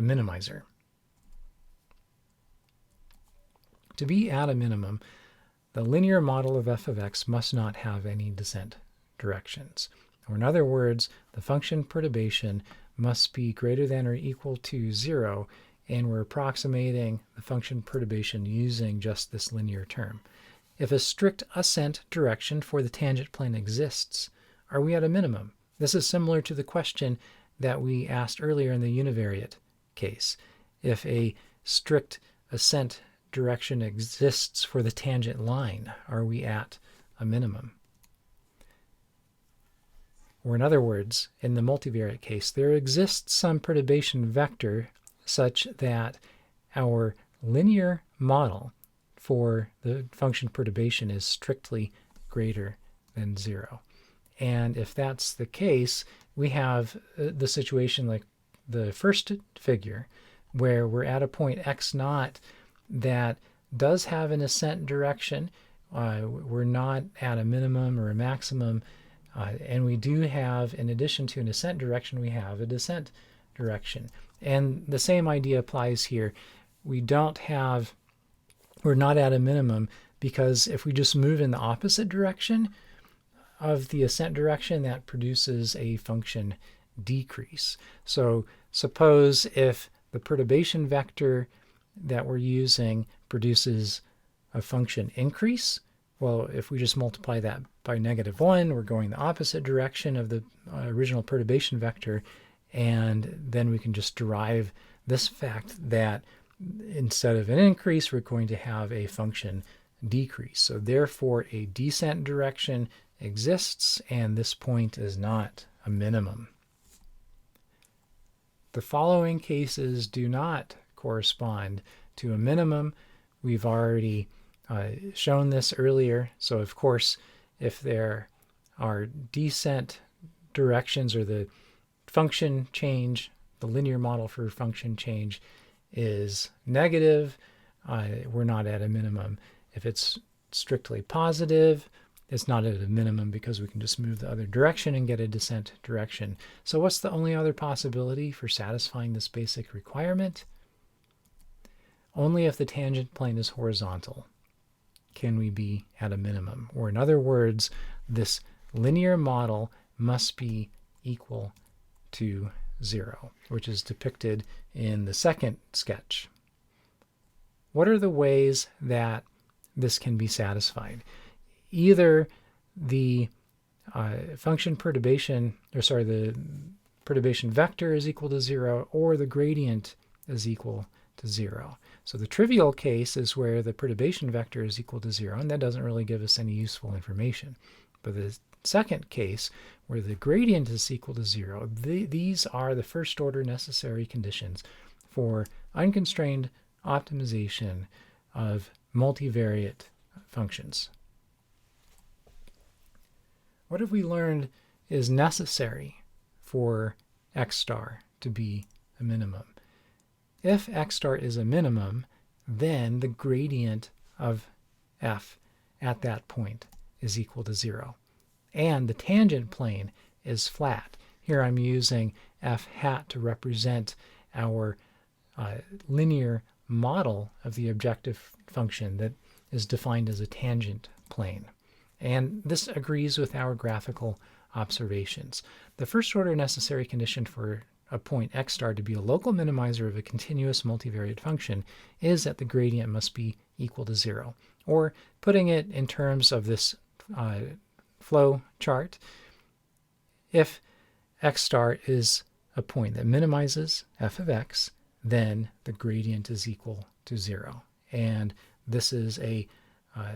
minimizer. To be at a minimum, the linear model of f of x must not have any descent directions. Or in other words, the function perturbation must be greater than or equal to 0, and we're approximating the function perturbation using just this linear term. If a strict ascent direction for the tangent plane exists, are we at a minimum? This is similar to the question that we asked earlier in the univariate case. If a strict ascent direction exists for the tangent line, are we at a minimum? Or in other words, in the multivariate case, there exists some perturbation vector such that our linear model for the function perturbation is strictly greater than 0. And if that's the case, we have the situation like the first figure, where we're at a point x naught that does have an ascent direction. We're not at a minimum or a maximum, and we do have, in addition to an ascent direction, we have a descent direction. And the same idea applies here. We're not at a minimum, because if we just move in the opposite direction of the ascent direction, that produces a function decrease. So suppose if the perturbation vector that we're using produces a function increase, well, if we just multiply that by -1, we're going the opposite direction of the original perturbation vector, and then we can just derive this fact that instead of an increase, we're going to have a function decrease. So therefore, a descent direction exists, and this point is not a minimum. The following cases do not correspond to a minimum. We've already shown this earlier. So of course, if there are descent directions, or the function change, the linear model for function change is negative, we're not at a minimum. If it's strictly positive, it's not at a minimum, because we can just move the other direction and get a descent direction. So what's the only other possibility for satisfying this basic requirement? Only if the tangent plane is horizontal can we be at a minimum. Or in other words, this linear model must be equal to 0, which is depicted in the second sketch. What are the ways that this can be satisfied? Either the function perturbation, the perturbation vector is equal to 0, or the gradient is equal to 0. So the trivial case is where the perturbation vector is equal to 0, and that doesn't really give us any useful information. But the second case, where the gradient is equal to 0, these are the first order necessary conditions for unconstrained optimization of multivariate functions. What have we learned is necessary for x star to be a minimum? If x star is a minimum, then the gradient of f at that point is equal to 0. And the tangent plane is flat. Here I'm using f hat to represent our linear model of the objective function that is defined as a tangent plane. And this agrees with our graphical observations. The first order necessary condition for a point x star to be a local minimizer of a continuous multivariate function is that the gradient must be equal to 0. Or putting it in terms of this flow chart, if x star is a point that minimizes f of x, then the gradient is equal to 0. And this is a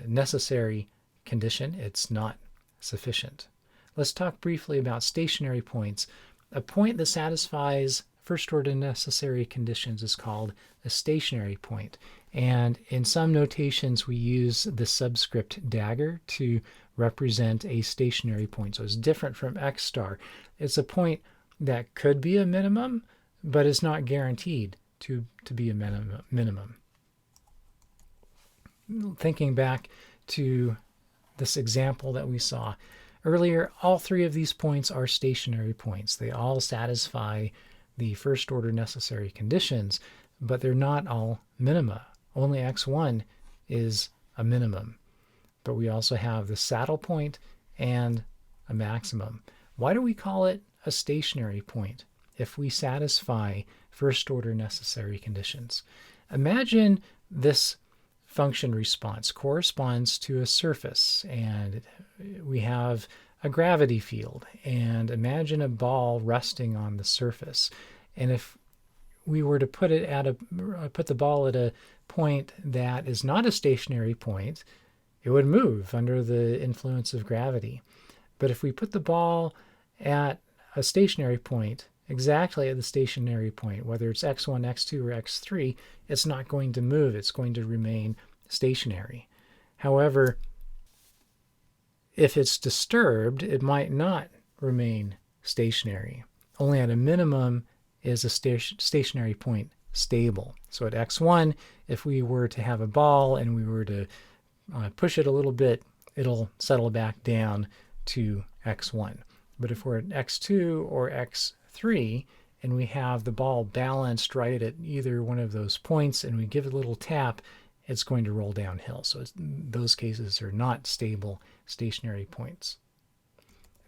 necessary condition. It's not sufficient. Let's talk briefly about stationary points. A point that satisfies first-order necessary conditions is called a stationary point. And in some notations, we use the subscript dagger to represent a stationary point. So it's different from x star. It's a point that could be a minimum, but is not guaranteed to be a minimum. Thinking back to this example that we saw earlier, all three of these points are stationary points. They all satisfy the first order necessary conditions, but they're not all minima. Only x1 is a minimum. But we also have the saddle point and a maximum. Why do we call it a stationary point if we satisfy first order necessary conditions? Imagine this function response corresponds to a surface, and we have a gravity field, and imagine a ball resting on the surface. And if we were to put the ball at a point that is not a stationary point, it would move under the influence of gravity. But if we put the ball at a stationary point, exactly at the stationary point, whether it's x1, x2, or x3, it's not going to move. It's going to remain stationary. However, if it's disturbed, it might not remain stationary. Only at a minimum is a stationary point stable. So at x1, if we were to have a ball and we were to push it a little bit, it'll settle back down to x1. But if we're at x2 or x3 and we have the ball balanced right at either one of those points and we give it a little tap, it's going to roll downhill. So those cases are not stable stationary points.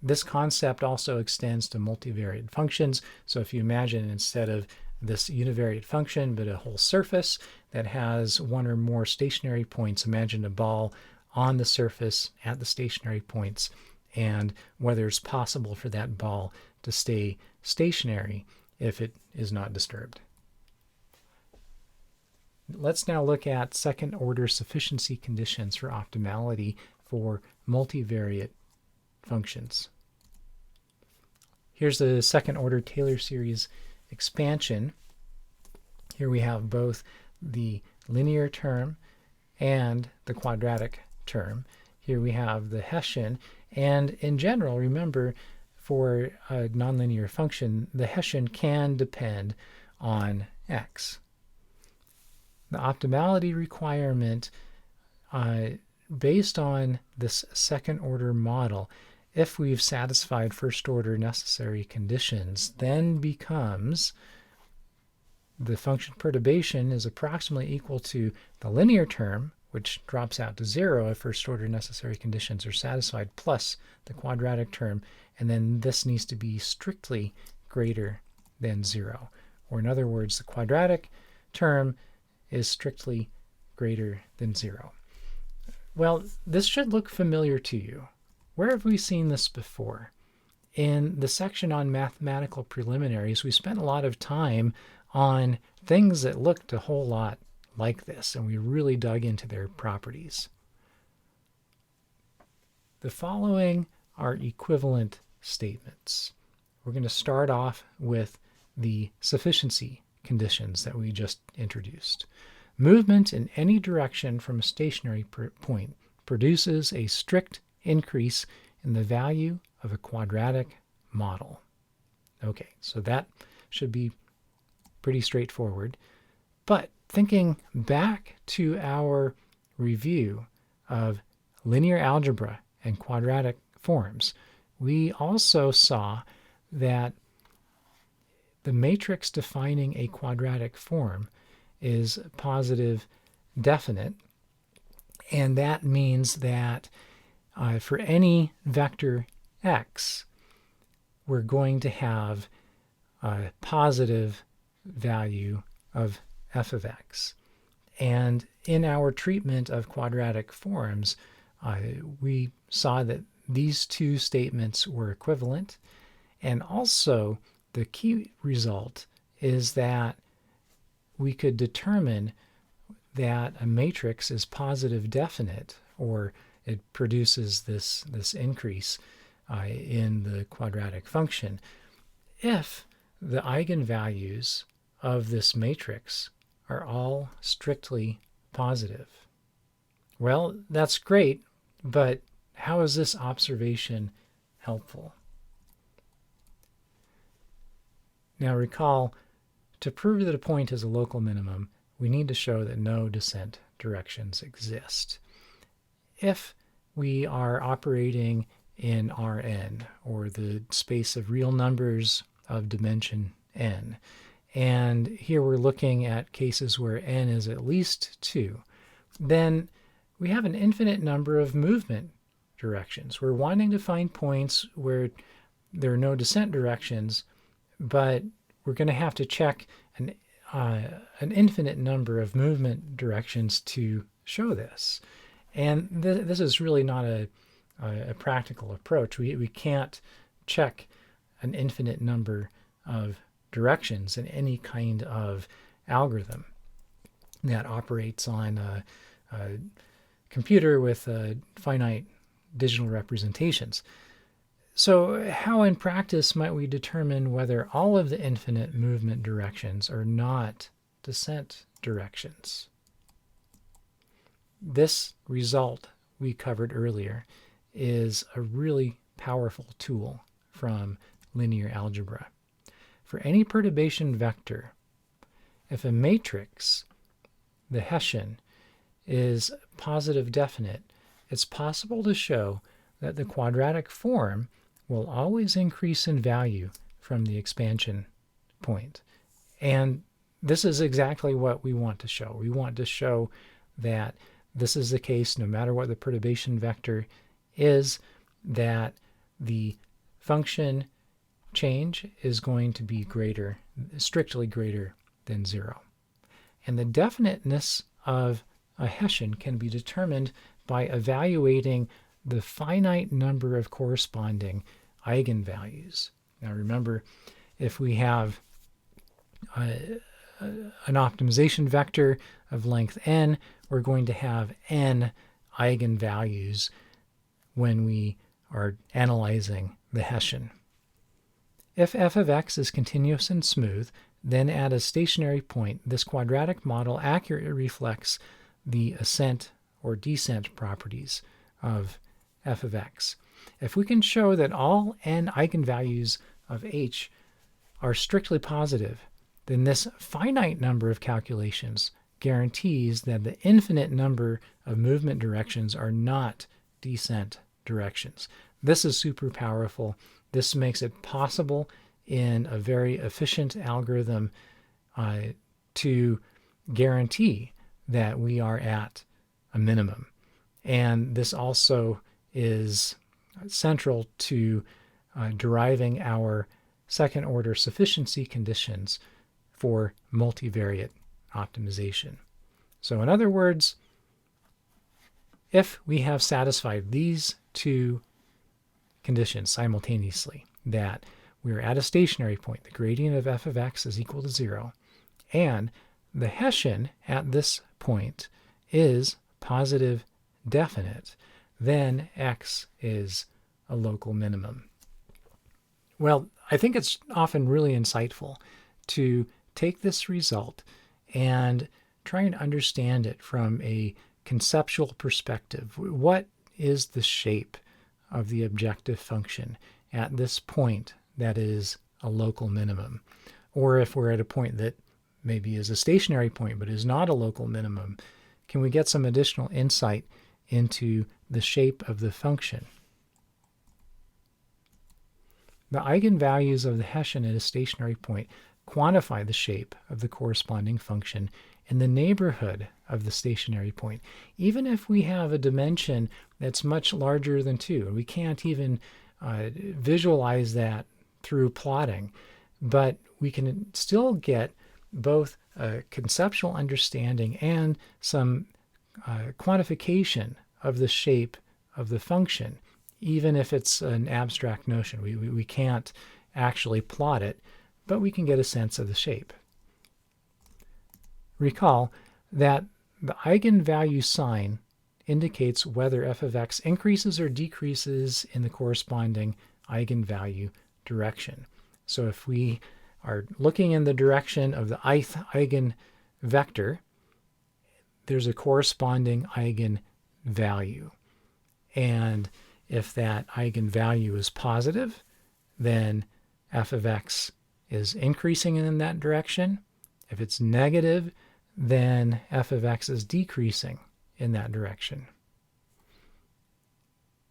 This concept also extends to multivariate functions. So if you imagine instead of this univariate function, but a whole surface that has one or more stationary points, imagine a ball on the surface at the stationary points, and whether it's possible for that ball to stay stationary if it is not disturbed. Let's now look at second-order sufficiency conditions for optimality for multivariate functions. Here's the second-order Taylor series expansion. Here we have both the linear term and the quadratic term. Here we have the Hessian, and in general, remember, for a nonlinear function, the Hessian can depend on x. The optimality requirement, based on this second-order model, if we've satisfied first-order necessary conditions, then becomes the function perturbation is approximately equal to the linear term, which drops out to 0 if first-order necessary conditions are satisfied, plus the quadratic term, and then this needs to be strictly greater than 0. Or in other words, the quadratic term is strictly greater than 0. Well, this should look familiar to you. Where have we seen this before? In the section on mathematical preliminaries, we spent a lot of time on things that looked a whole lot like this, and we really dug into their properties. The following are equivalent statements. We're going to start off with the sufficiency conditions that we just introduced. Movement in any direction from a stationary point produces a strict increase in the value of a quadratic model. Okay, so that should be pretty straightforward. But thinking back to our review of linear algebra and quadratic forms, we also saw that the matrix defining a quadratic form is positive definite, and that means that for any vector x, we're going to have a positive value of f of x. And in our treatment of quadratic forms, we saw that these two statements were equivalent, and also the key result is that we could determine that a matrix is positive definite, or it produces this increase in the quadratic function, if the eigenvalues of this matrix are all strictly positive. Well, that's great, but how is this observation helpful? Now recall, to prove that a point is a local minimum, we need to show that no descent directions exist. If we are operating in Rn, or the space of real numbers of dimension n, and here we're looking at cases where n is at least 2, then we have an infinite number of movement directions. We're wanting to find points where there are no descent directions, but we're going to have to check an infinite number of movement directions to show this. And this is really not a practical approach. We can't check an infinite number of directions in any kind of algorithm that operates on a computer with finite digital representations. So how in practice might we determine whether all of the infinite movement directions are not descent directions? This result we covered earlier is a really powerful tool from linear algebra. For any perturbation vector, if a matrix, the Hessian, is positive definite, it's possible to show that the quadratic form will always increase in value from the expansion point. And this is exactly what we want to show. We want to show that this is the case no matter what the perturbation vector is, that the function change is going to be strictly greater than 0. And the definiteness of a Hessian can be determined by evaluating the finite number of corresponding eigenvalues. Now remember, if we have an optimization vector of length n, we're going to have n eigenvalues when we are analyzing the Hessian. If f of x is continuous and smooth, then at a stationary point, this quadratic model accurately reflects the ascent or descent properties of f of x. If we can show that all n eigenvalues of h are strictly positive, then this finite number of calculations guarantees that the infinite number of movement directions are not descent directions. This is super powerful. This makes it possible in a very efficient algorithm to guarantee that we are at a minimum. And this also is central to deriving our second order sufficiency conditions for multivariate optimization. So in other words, if we have satisfied these two conditions simultaneously, that we're at a stationary point, the gradient of f of x is equal to 0, and the Hessian at this point is positive definite, then x is a local minimum. Well, I think it's often really insightful to take this result and try and understand it from a conceptual perspective. What is the shape of the objective function at this point that is a local minimum? Or if we're at a point that maybe is a stationary point but is not a local minimum, can we get some additional insight into the shape of the function? The eigenvalues of the Hessian at a stationary point quantify the shape of the corresponding function in the neighborhood of the stationary point. Even if we have a dimension that's much larger than 2, we can't even visualize that through plotting, but we can still get both a conceptual understanding and some quantification of the shape of the function, even if it's an abstract notion. We can't actually plot it, but we can get a sense of the shape. Recall that the eigenvalue sign indicates whether f of x increases or decreases in the corresponding eigenvalue direction. So if we are looking in the direction of the ith eigenvector, there's a corresponding eigenvalue. And if that eigenvalue is positive, then f of x is increasing in that direction. If it's negative, then f of x is decreasing in that direction.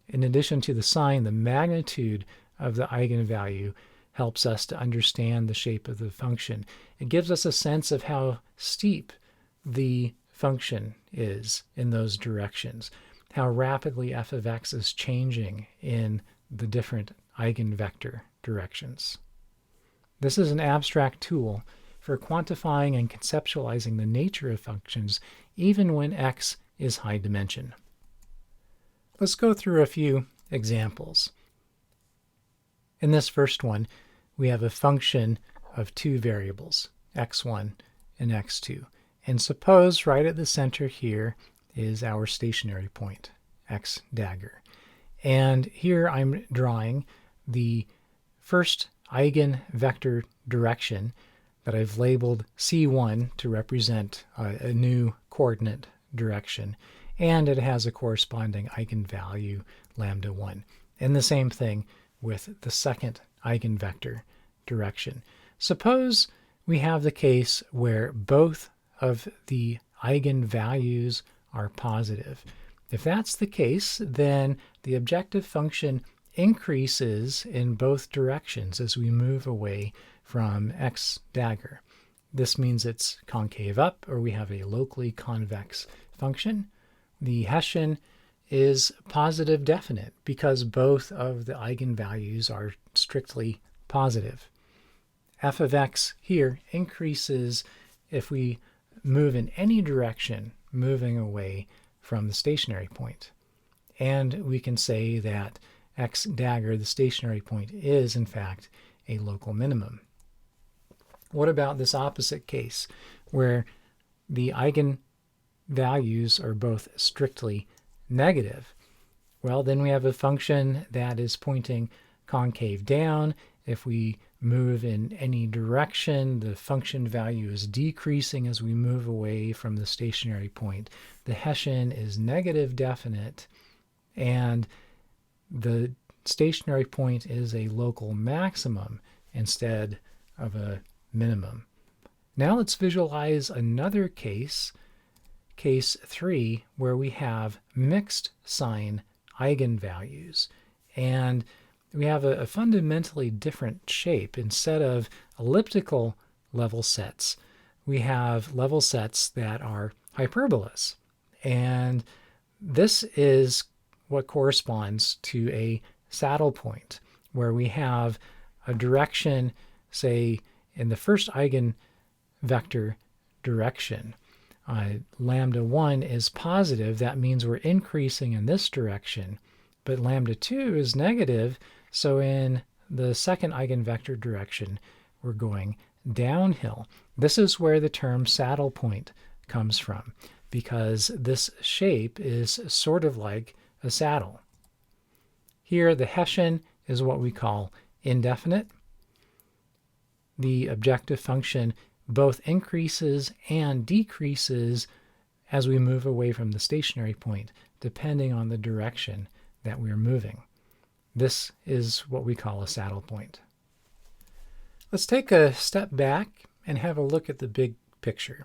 In addition to the sign, the magnitude of the eigenvalue helps us to understand the shape of the function. It gives us a sense of how steep the function is in those directions, how rapidly f of x is changing in the different eigenvector directions. This is an abstract tool for quantifying and conceptualizing the nature of functions even when x is high dimension. Let's go through a few examples. In this first one, we have a function of two variables, x1 and x2. And suppose right at the center here is our stationary point, x dagger. And here I'm drawing the first eigenvector direction that I've labeled C1 to represent a new coordinate direction, and it has a corresponding eigenvalue lambda 1. And the same thing with the second eigenvector direction. Suppose we have the case where both of the eigenvalues are positive. If that's the case, then the objective function increases in both directions as we move away from x dagger. This means it's concave up, or we have a locally convex function. The Hessian is positive definite because both of the eigenvalues are strictly positive. F of x here increases if we move in any direction, moving away from the stationary point. And we can say that x dagger, the stationary point, is in fact a local minimum. What about this opposite case, where the eigenvalues are both strictly negative? Well, then we have a function that is pointing concave down. If we move in any direction, the function value is decreasing as we move away from the stationary point. The Hessian is negative definite, and the stationary point is a local maximum instead of a minimum. Now let's visualize another case, case 3, where we have mixed sign eigenvalues. And we have a fundamentally different shape. Instead of elliptical level sets, we have level sets that are hyperbolas. And this is what corresponds to a saddle point, where we have a direction, say, in the first eigenvector direction. Lambda 1 is positive. That means we're increasing in this direction. But lambda 2 is negative, so in the second eigenvector direction, we're going downhill. This is where the term saddle point comes from, because this shape is sort of like a saddle. Here, the Hessian is what we call indefinite. The objective function both increases and decreases as we move away from the stationary point, depending on the direction that we're moving. This is what we call a saddle point. Let's take a step back and have a look at the big picture.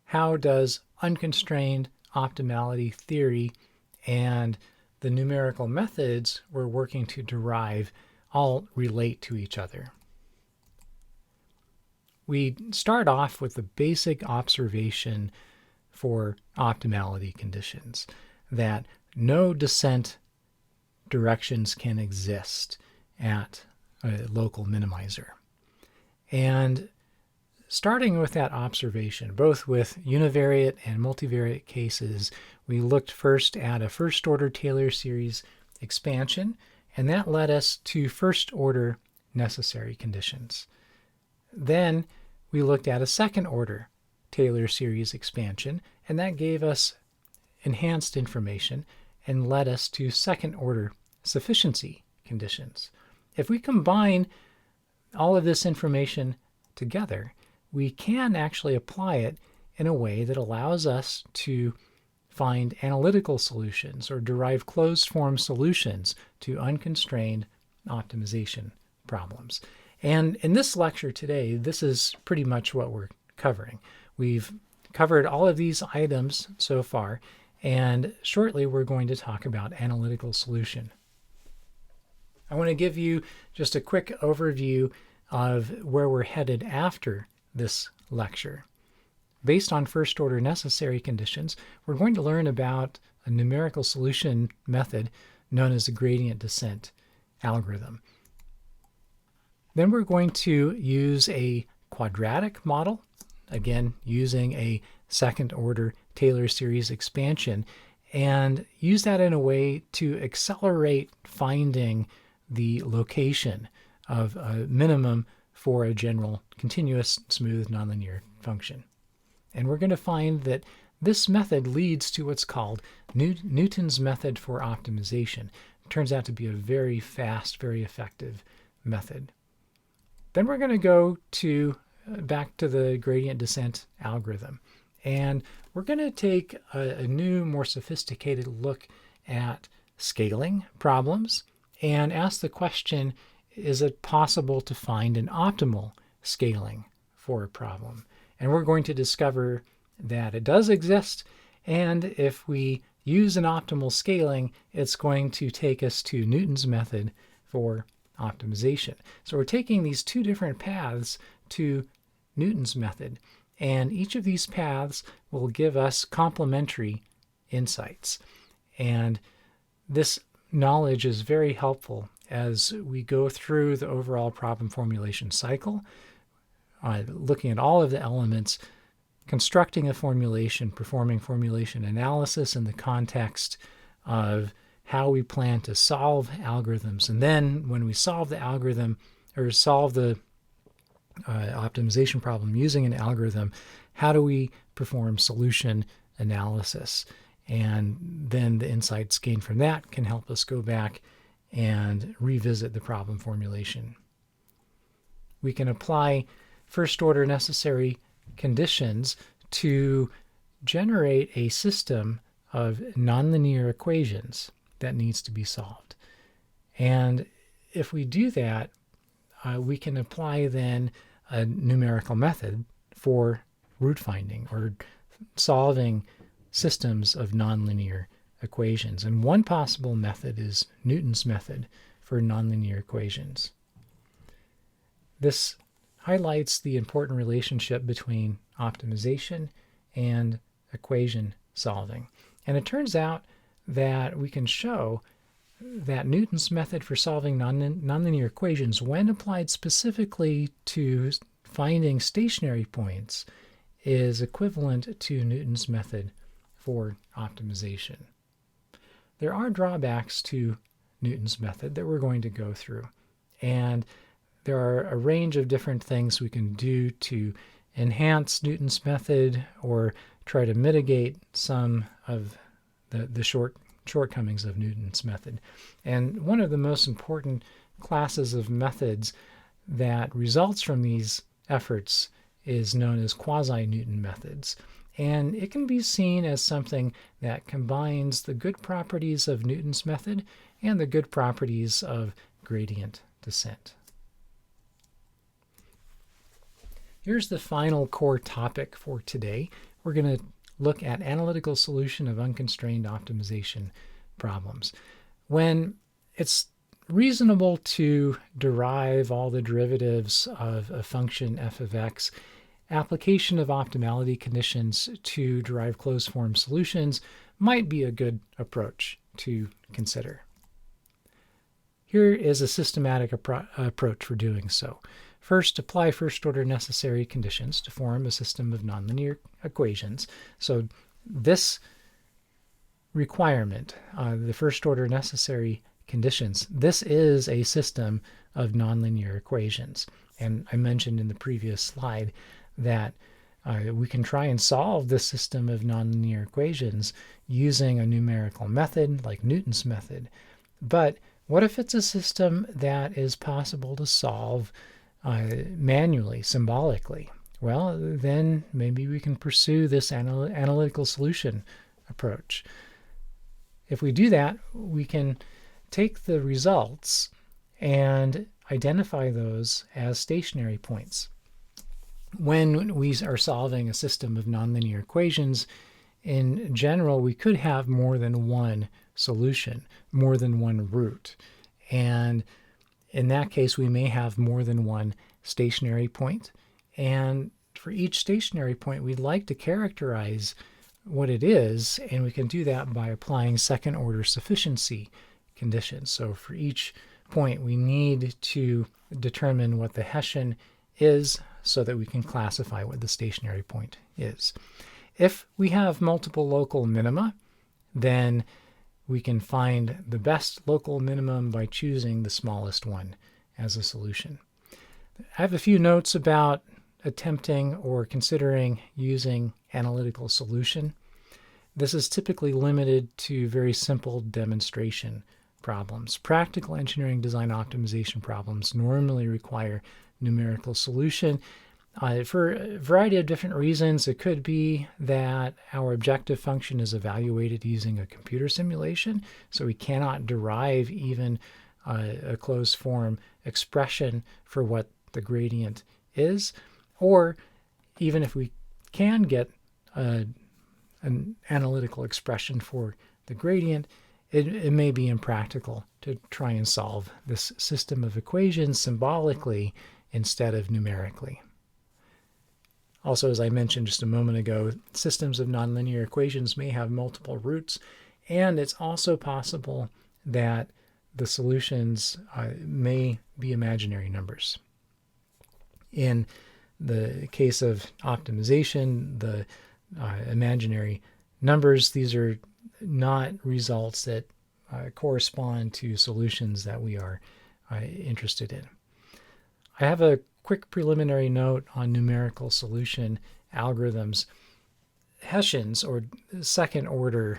How does unconstrained optimality theory and the numerical methods we're working to derive all relate to each other? We start off with the basic observation for optimality conditions, that no descent directions can exist at a local minimizer. And starting with that observation, both with univariate and multivariate cases, we looked first at a first-order Taylor series expansion, and that led us to first-order necessary conditions. Then we looked at a second-order Taylor series expansion, and that gave us enhanced information and led us to second-order sufficiency conditions. If we combine all of this information together, we can actually apply it in a way that allows us to find analytical solutions or derive closed-form solutions to unconstrained optimization problems. And in this lecture today, this is pretty much what we're covering. We've covered all of these items so far, and shortly we're going to talk about analytical solution. I want to give you just a quick overview of where we're headed after this lecture. Based on first-order necessary conditions, we're going to learn about a numerical solution method known as the gradient descent algorithm. Then we're going to use a quadratic model, again using a second-order Taylor series expansion, and use that in a way to accelerate finding the location of a minimum for a general continuous smooth nonlinear function. And we're going to find that this method leads to what's called Newton's method for optimization. It turns out to be a very fast, very effective method. Then we're going to go back to the gradient descent algorithm, and we're going to take a new, more sophisticated look at scaling problems and ask the question, is it possible to find an optimal scaling for a problem? And we're going to discover that it does exist, and if we use an optimal scaling, it's going to take us to Newton's method for optimization. So we're taking these two different paths to Newton's method, and each of these paths will give us complementary insights. And this knowledge is very helpful as we go through the overall problem formulation cycle, looking at all of the elements, constructing a formulation, performing formulation analysis in the context of how we plan to solve algorithms. And then when we solve the algorithm or solve the optimization problem using an algorithm, how do we perform solution analysis? And then the insights gained from that can help us go back and revisit the problem formulation. We can apply first-order necessary conditions to generate a system of nonlinear equations that needs to be solved. And if we do that, we can apply then a numerical method for root finding or solving systems of nonlinear equations. And one possible method is Newton's method for nonlinear equations. This highlights the important relationship between optimization and equation solving. And it turns out that we can show that Newton's method for solving nonlinear equations, when applied specifically to finding stationary points, is equivalent to Newton's method for optimization. There are drawbacks to Newton's method that we're going to go through, and there are a range of different things we can do to enhance Newton's method or try to mitigate some of the shortcomings of Newton's method. And one of the most important classes of methods that results from these efforts is known as quasi-Newton methods. And it can be seen as something that combines the good properties of Newton's method and the good properties of gradient descent. Here's the final core topic for today. We're going to look at analytical solution of unconstrained optimization problems. When it's reasonable to derive all the derivatives of a function f of x, application of optimality conditions to derive closed form solutions might be a good approach to consider. Here is a systematic approach for doing so. First, apply first-order necessary conditions to form a system of nonlinear equations. So this requirement, the first-order necessary conditions, this is a system of nonlinear equations. And I mentioned in the previous slide that we can try and solve this system of nonlinear equations using a numerical method like Newton's method. But what if it's a system that is possible to solve manually, symbolically? Well, then maybe we can pursue this analytical solution approach. If we do that, we can take the results and identify those as stationary points. When we are solving a system of nonlinear equations, in general, we could have more than one solution, more than one root. And in that case, we may have more than one stationary point. And for each stationary point, we'd like to characterize what it is, and we can do that by applying second-order sufficiency conditions. So for each point, we need to determine what the Hessian is so that we can classify what the stationary point is. If we have multiple local minima, then we can find the best local minimum by choosing the smallest one as a solution. I have a few notes about attempting or considering using analytical solution. This is typically limited to very simple demonstration problems. Practical engineering design optimization problems normally require numerical solution. For a variety of different reasons, it could be that our objective function is evaluated using a computer simulation, so we cannot derive even a closed form expression for what the gradient is. Or even if we can get an analytical expression for the gradient, it may be impractical to try and solve this system of equations symbolically instead of numerically. Also, as I mentioned just a moment ago, systems of nonlinear equations may have multiple roots, and it's also possible that the solutions may be imaginary numbers. In the case of optimization, the imaginary numbers, these are not results that correspond to solutions that we are interested in. I have a quick preliminary note on numerical solution algorithms. Hessians, or second-order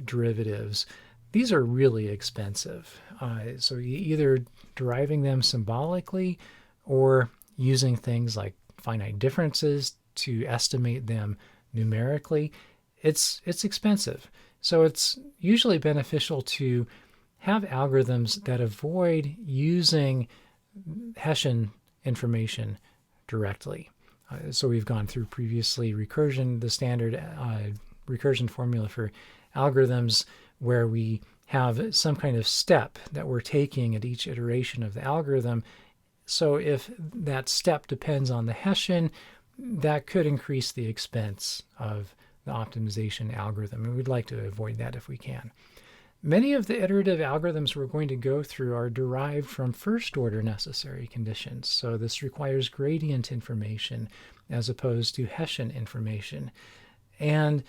derivatives, these are really expensive. So either deriving them symbolically or using things like finite differences to estimate them numerically, it's expensive. So it's usually beneficial to have algorithms that avoid using Hessian information directly. So we've gone through previously recursion, the standard recursion formula for algorithms, where we have some kind of step that we're taking at each iteration of the algorithm. So if that step depends on the Hessian, that could increase the expense of the optimization algorithm, and we'd like to avoid that if we can. Many of the iterative algorithms we're going to go through are derived from first-order necessary conditions. So this requires gradient information as opposed to Hessian information. And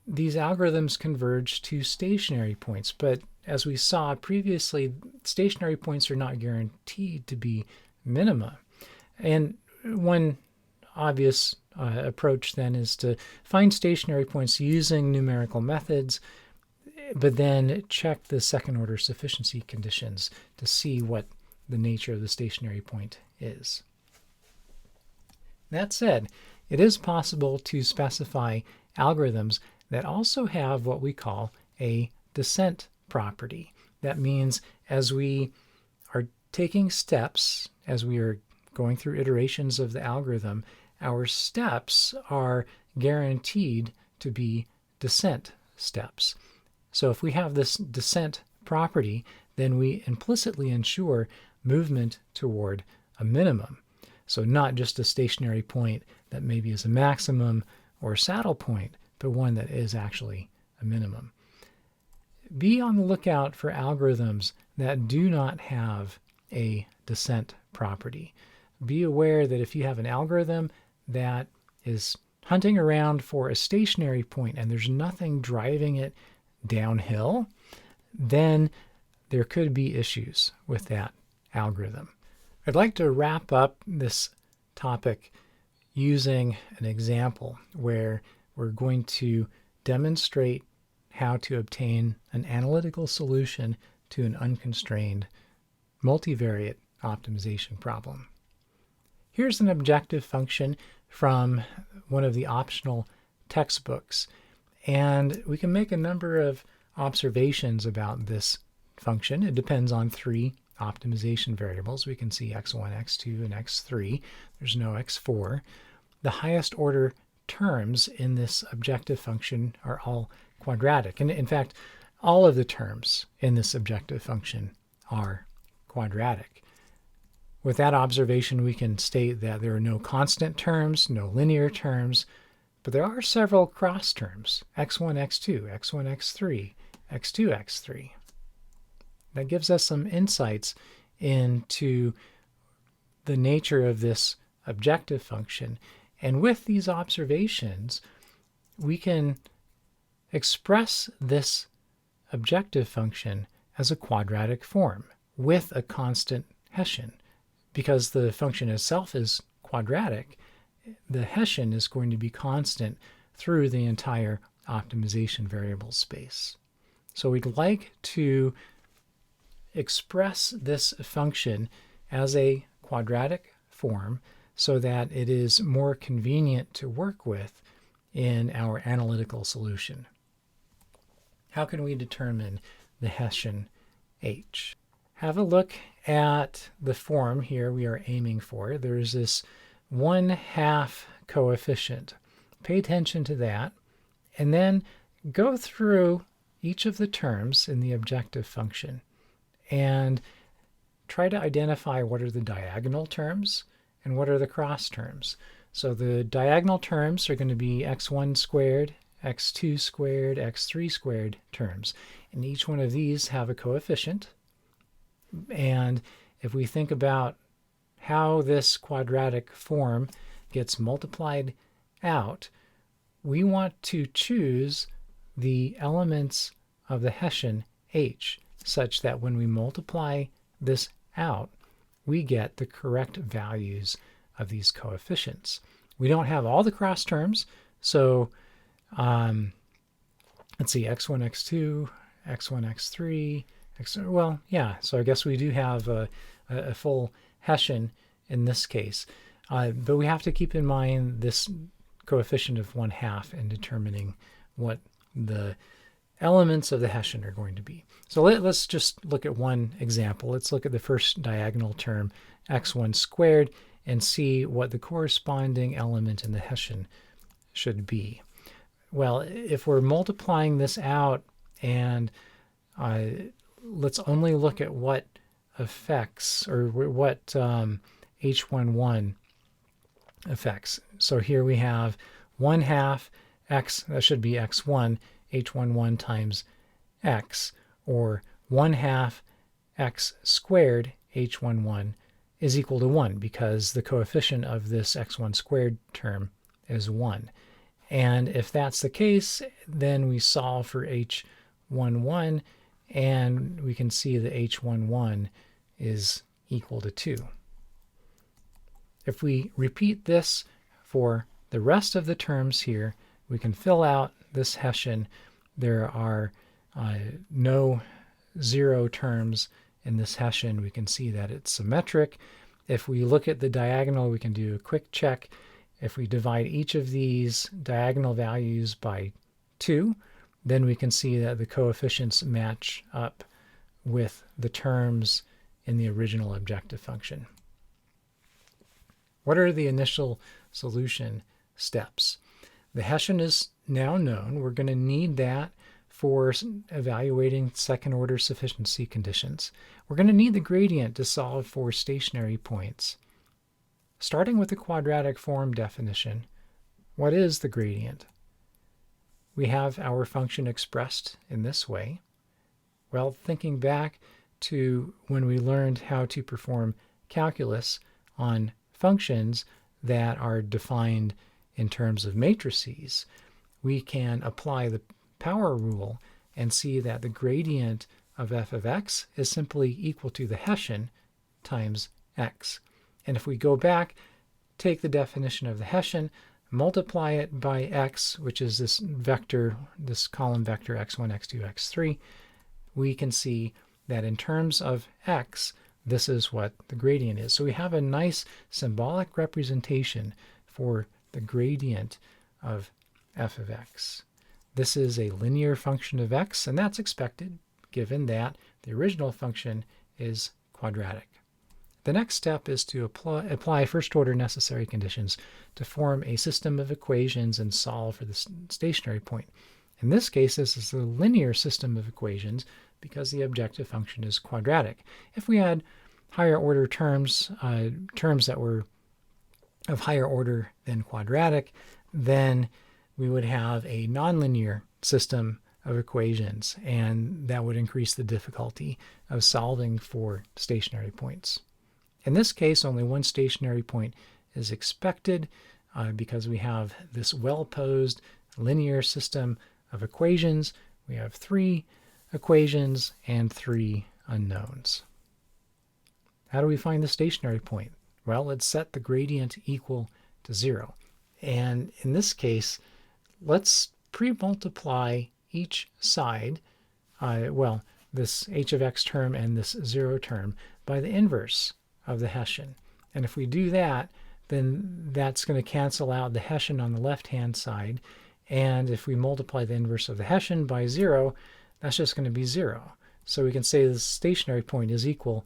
these algorithms converge to stationary points. But as we saw previously, stationary points are not guaranteed to be minima. And one obvious approach then is to find stationary points using numerical methods, but then check the second-order sufficiency conditions to see what the nature of the stationary point is. That said, it is possible to specify algorithms that also have what we call a descent property. That means as we are taking steps, as we are going through iterations of the algorithm, our steps are guaranteed to be descent steps. So if we have this descent property, then we implicitly ensure movement toward a minimum. So not just a stationary point that maybe is a maximum or a saddle point, but one that is actually a minimum. Be on the lookout for algorithms that do not have a descent property. Be aware that if you have an algorithm that is hunting around for a stationary point and there's nothing driving it downhill, then there could be issues with that algorithm. I'd like to wrap up this topic using an example where we're going to demonstrate how to obtain an analytical solution to an unconstrained multivariate optimization problem. Here's an objective function from one of the optional textbooks, and we can make a number of observations about this function. It depends on three optimization variables. We can see x1, x2, and x3. There's no x4. The highest order terms in this objective function are all quadratic. And in fact, all of the terms in this objective function are quadratic. With that observation, we can state that there are no constant terms, no linear terms, but there are several cross terms, x1, x2, x1, x3, x2, x3. That gives us some insights into the nature of this objective function. And with these observations, we can express this objective function as a quadratic form with a constant Hessian. Because the function itself is quadratic, the Hessian is going to be constant through the entire optimization variable space. So we'd like to express this function as a quadratic form so that it is more convenient to work with in our analytical solution. How can we determine the Hessian h? Have a look at the form here we are aiming for. There's this 1/2 coefficient. Pay attention to that, and then go through each of the terms in the objective function and try to identify what are the diagonal terms and what are the cross terms. So the diagonal terms are going to be x1 squared, x2 squared, x3 squared terms. And each one of these have a coefficient. And if we think about how this quadratic form gets multiplied out, we want to choose the elements of the Hessian h such that when we multiply this out, we get the correct values of these coefficients. We don't have all the cross terms, so let's see, x1, x2, x1, x3, well, yeah, so I guess we do have a full Hessian in this case. But we have to keep in mind this coefficient of 1/2 in determining what the elements of the Hessian are going to be. So let's just look at one example. Let's look at the first diagonal term, x1 squared, and see what the corresponding element in the Hessian should be. Well, if we're multiplying this out, and let's only look at what affects, or what h11 affects. So here we have 1/2 x, that should be x1, h11 times x, or 1/2 x squared h11 is equal to 1 because the coefficient of this x1 squared term is 1. And if that's the case, then we solve for h11 and we can see that h11 is equal to 2. If we repeat this for the rest of the terms here, we can fill out this Hessian. There are no zero terms in this Hessian. We can see that it's symmetric. If we look at the diagonal, we can do a quick check. If we divide each of these diagonal values by 2, then we can see that the coefficients match up with the terms in the original objective function. What are the initial solution steps. The Hessian is now known. We're going to need that for evaluating second-order sufficiency conditions. We're going to need the gradient to solve for stationary points. Starting with the quadratic form definition, what is the gradient? We have our function expressed in this way. Well, thinking back to when we learned how to perform calculus on functions that are defined in terms of matrices, we can apply the power rule and see that the gradient of f of x is simply equal to the Hessian times x. And if we go back, take the definition of the Hessian, multiply it by x, which is this vector, this column vector x1, x2, x3, we can see that in terms of x, this is what the gradient is. So we have a nice symbolic representation for the gradient of f of x. This is a linear function of x, and that's expected given that the original function is quadratic. The next step is to apply first-order necessary conditions to form a system of equations and solve for the stationary point. In this case, this is a linear system of equations because the objective function is quadratic. If we had higher order terms, terms that were of higher order than quadratic, then we would have a nonlinear system of equations, and that would increase the difficulty of solving for stationary points. In this case, only one stationary point is expected because we have this well-posed linear system of equations. We have 3 equations and 3 unknowns. How do we find the stationary point? Well, let's set the gradient equal to 0. And in this case, let's pre-multiply each side, this h of x term and this 0 term, by the inverse of the Hessian. And if we do that, then that's going to cancel out the Hessian on the left-hand side. And if we multiply the inverse of the Hessian by 0, that's just going to be 0. So we can say the stationary point is equal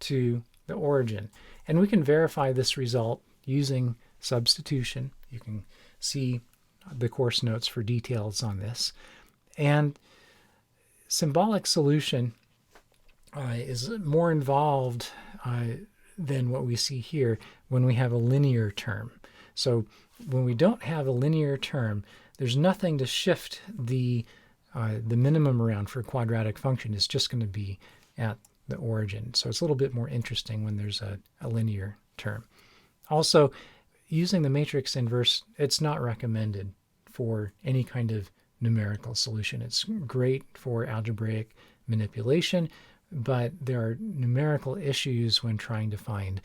to the origin. And we can verify this result using substitution. You can see the course notes for details on this. And symbolic solution is more involved than what we see here when we have a linear term. So when we don't have a linear term, there's nothing to shift the minimum around for a quadratic function. It's just going to be at the origin. So it's a little bit more interesting when there's a linear term. Also, using the matrix inverse, it's not recommended for any kind of numerical solution. It's great for algebraic manipulation, but there are numerical issues when trying to find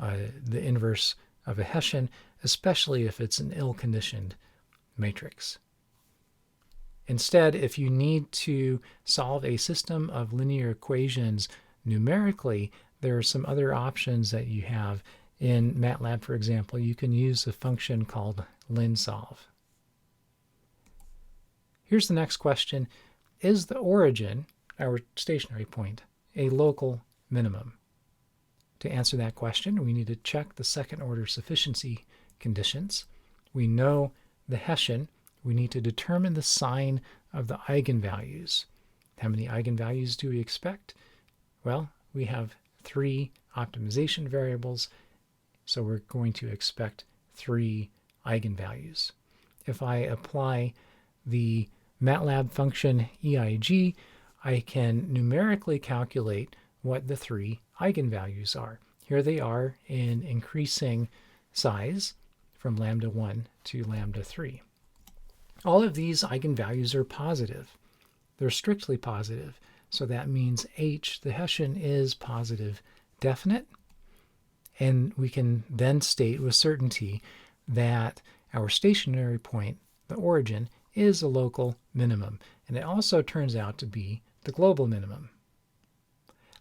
the inverse of a Hessian, especially if it's an ill-conditioned matrix. Instead, if you need to solve a system of linear equations numerically, there are some other options that you have. In MATLAB, for example, you can use a function called linsolve. Here's the next question. Is the origin, our stationary point, a local minimum? To answer that question, we need to check the second-order sufficiency conditions. We know the Hessian. We need to determine the sign of the eigenvalues. How many eigenvalues do we expect? Well, we have 3 optimization variables, so we're going to expect 3 eigenvalues. If I apply the MATLAB function EIG, I can numerically calculate what the 3 eigenvalues are. Here they are in increasing size from lambda 1 to lambda 3. All of these eigenvalues are positive. They're strictly positive. So that means H, the Hessian, is positive definite. And we can then state with certainty that our stationary point, the origin, is a local minimum. And it also turns out to be the global minimum.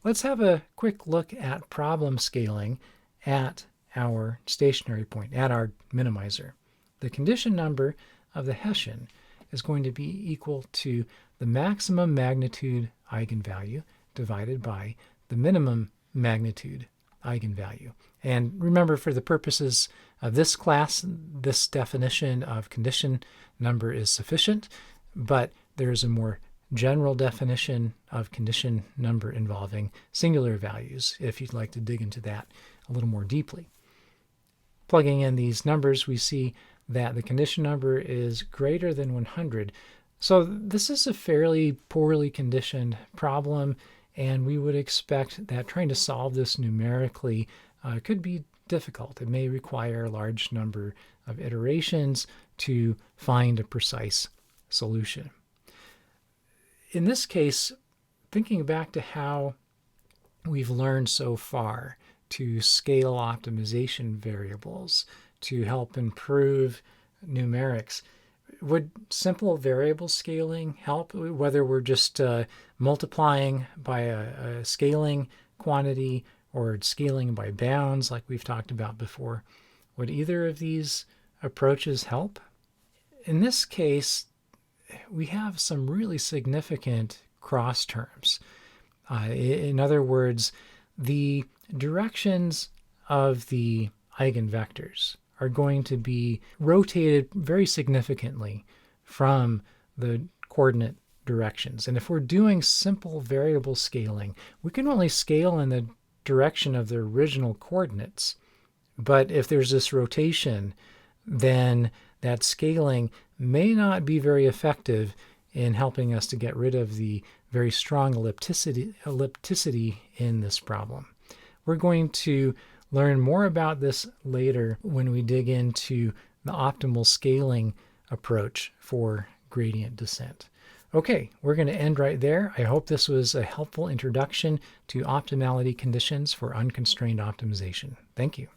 Let's have a quick look at problem scaling at our stationary point, at our minimizer. The condition number of the Hessian is going to be equal to the maximum magnitude eigenvalue divided by the minimum magnitude eigenvalue. And remember, for the purposes of this class, this definition of condition number is sufficient, but there is a more general definition of condition number involving singular values, if you'd like to dig into that a little more deeply. Plugging in these numbers, we see that the condition number is greater than 100. So this is a fairly poorly conditioned problem, and we would expect that trying to solve this numerically could be difficult. It may require a large number of iterations to find a precise solution. In this case, thinking back to how we've learned so far to scale optimization variables to help improve numerics, would simple variable scaling help? Whether we're just multiplying by a scaling quantity or scaling by bounds like we've talked about before, would either of these approaches help? In this case, we have some really significant cross terms. In other words, the directions of the eigenvectors are going to be rotated very significantly from the coordinate directions. And if we're doing simple variable scaling, we can only scale in the direction of the original coordinates. But if there's this rotation, then that scaling may not be very effective in helping us to get rid of the very strong ellipticity in this problem. We're going to learn more about this later when we dig into the optimal scaling approach for gradient descent. Okay, we're going to end right there. I hope this was a helpful introduction to optimality conditions for unconstrained optimization. Thank you.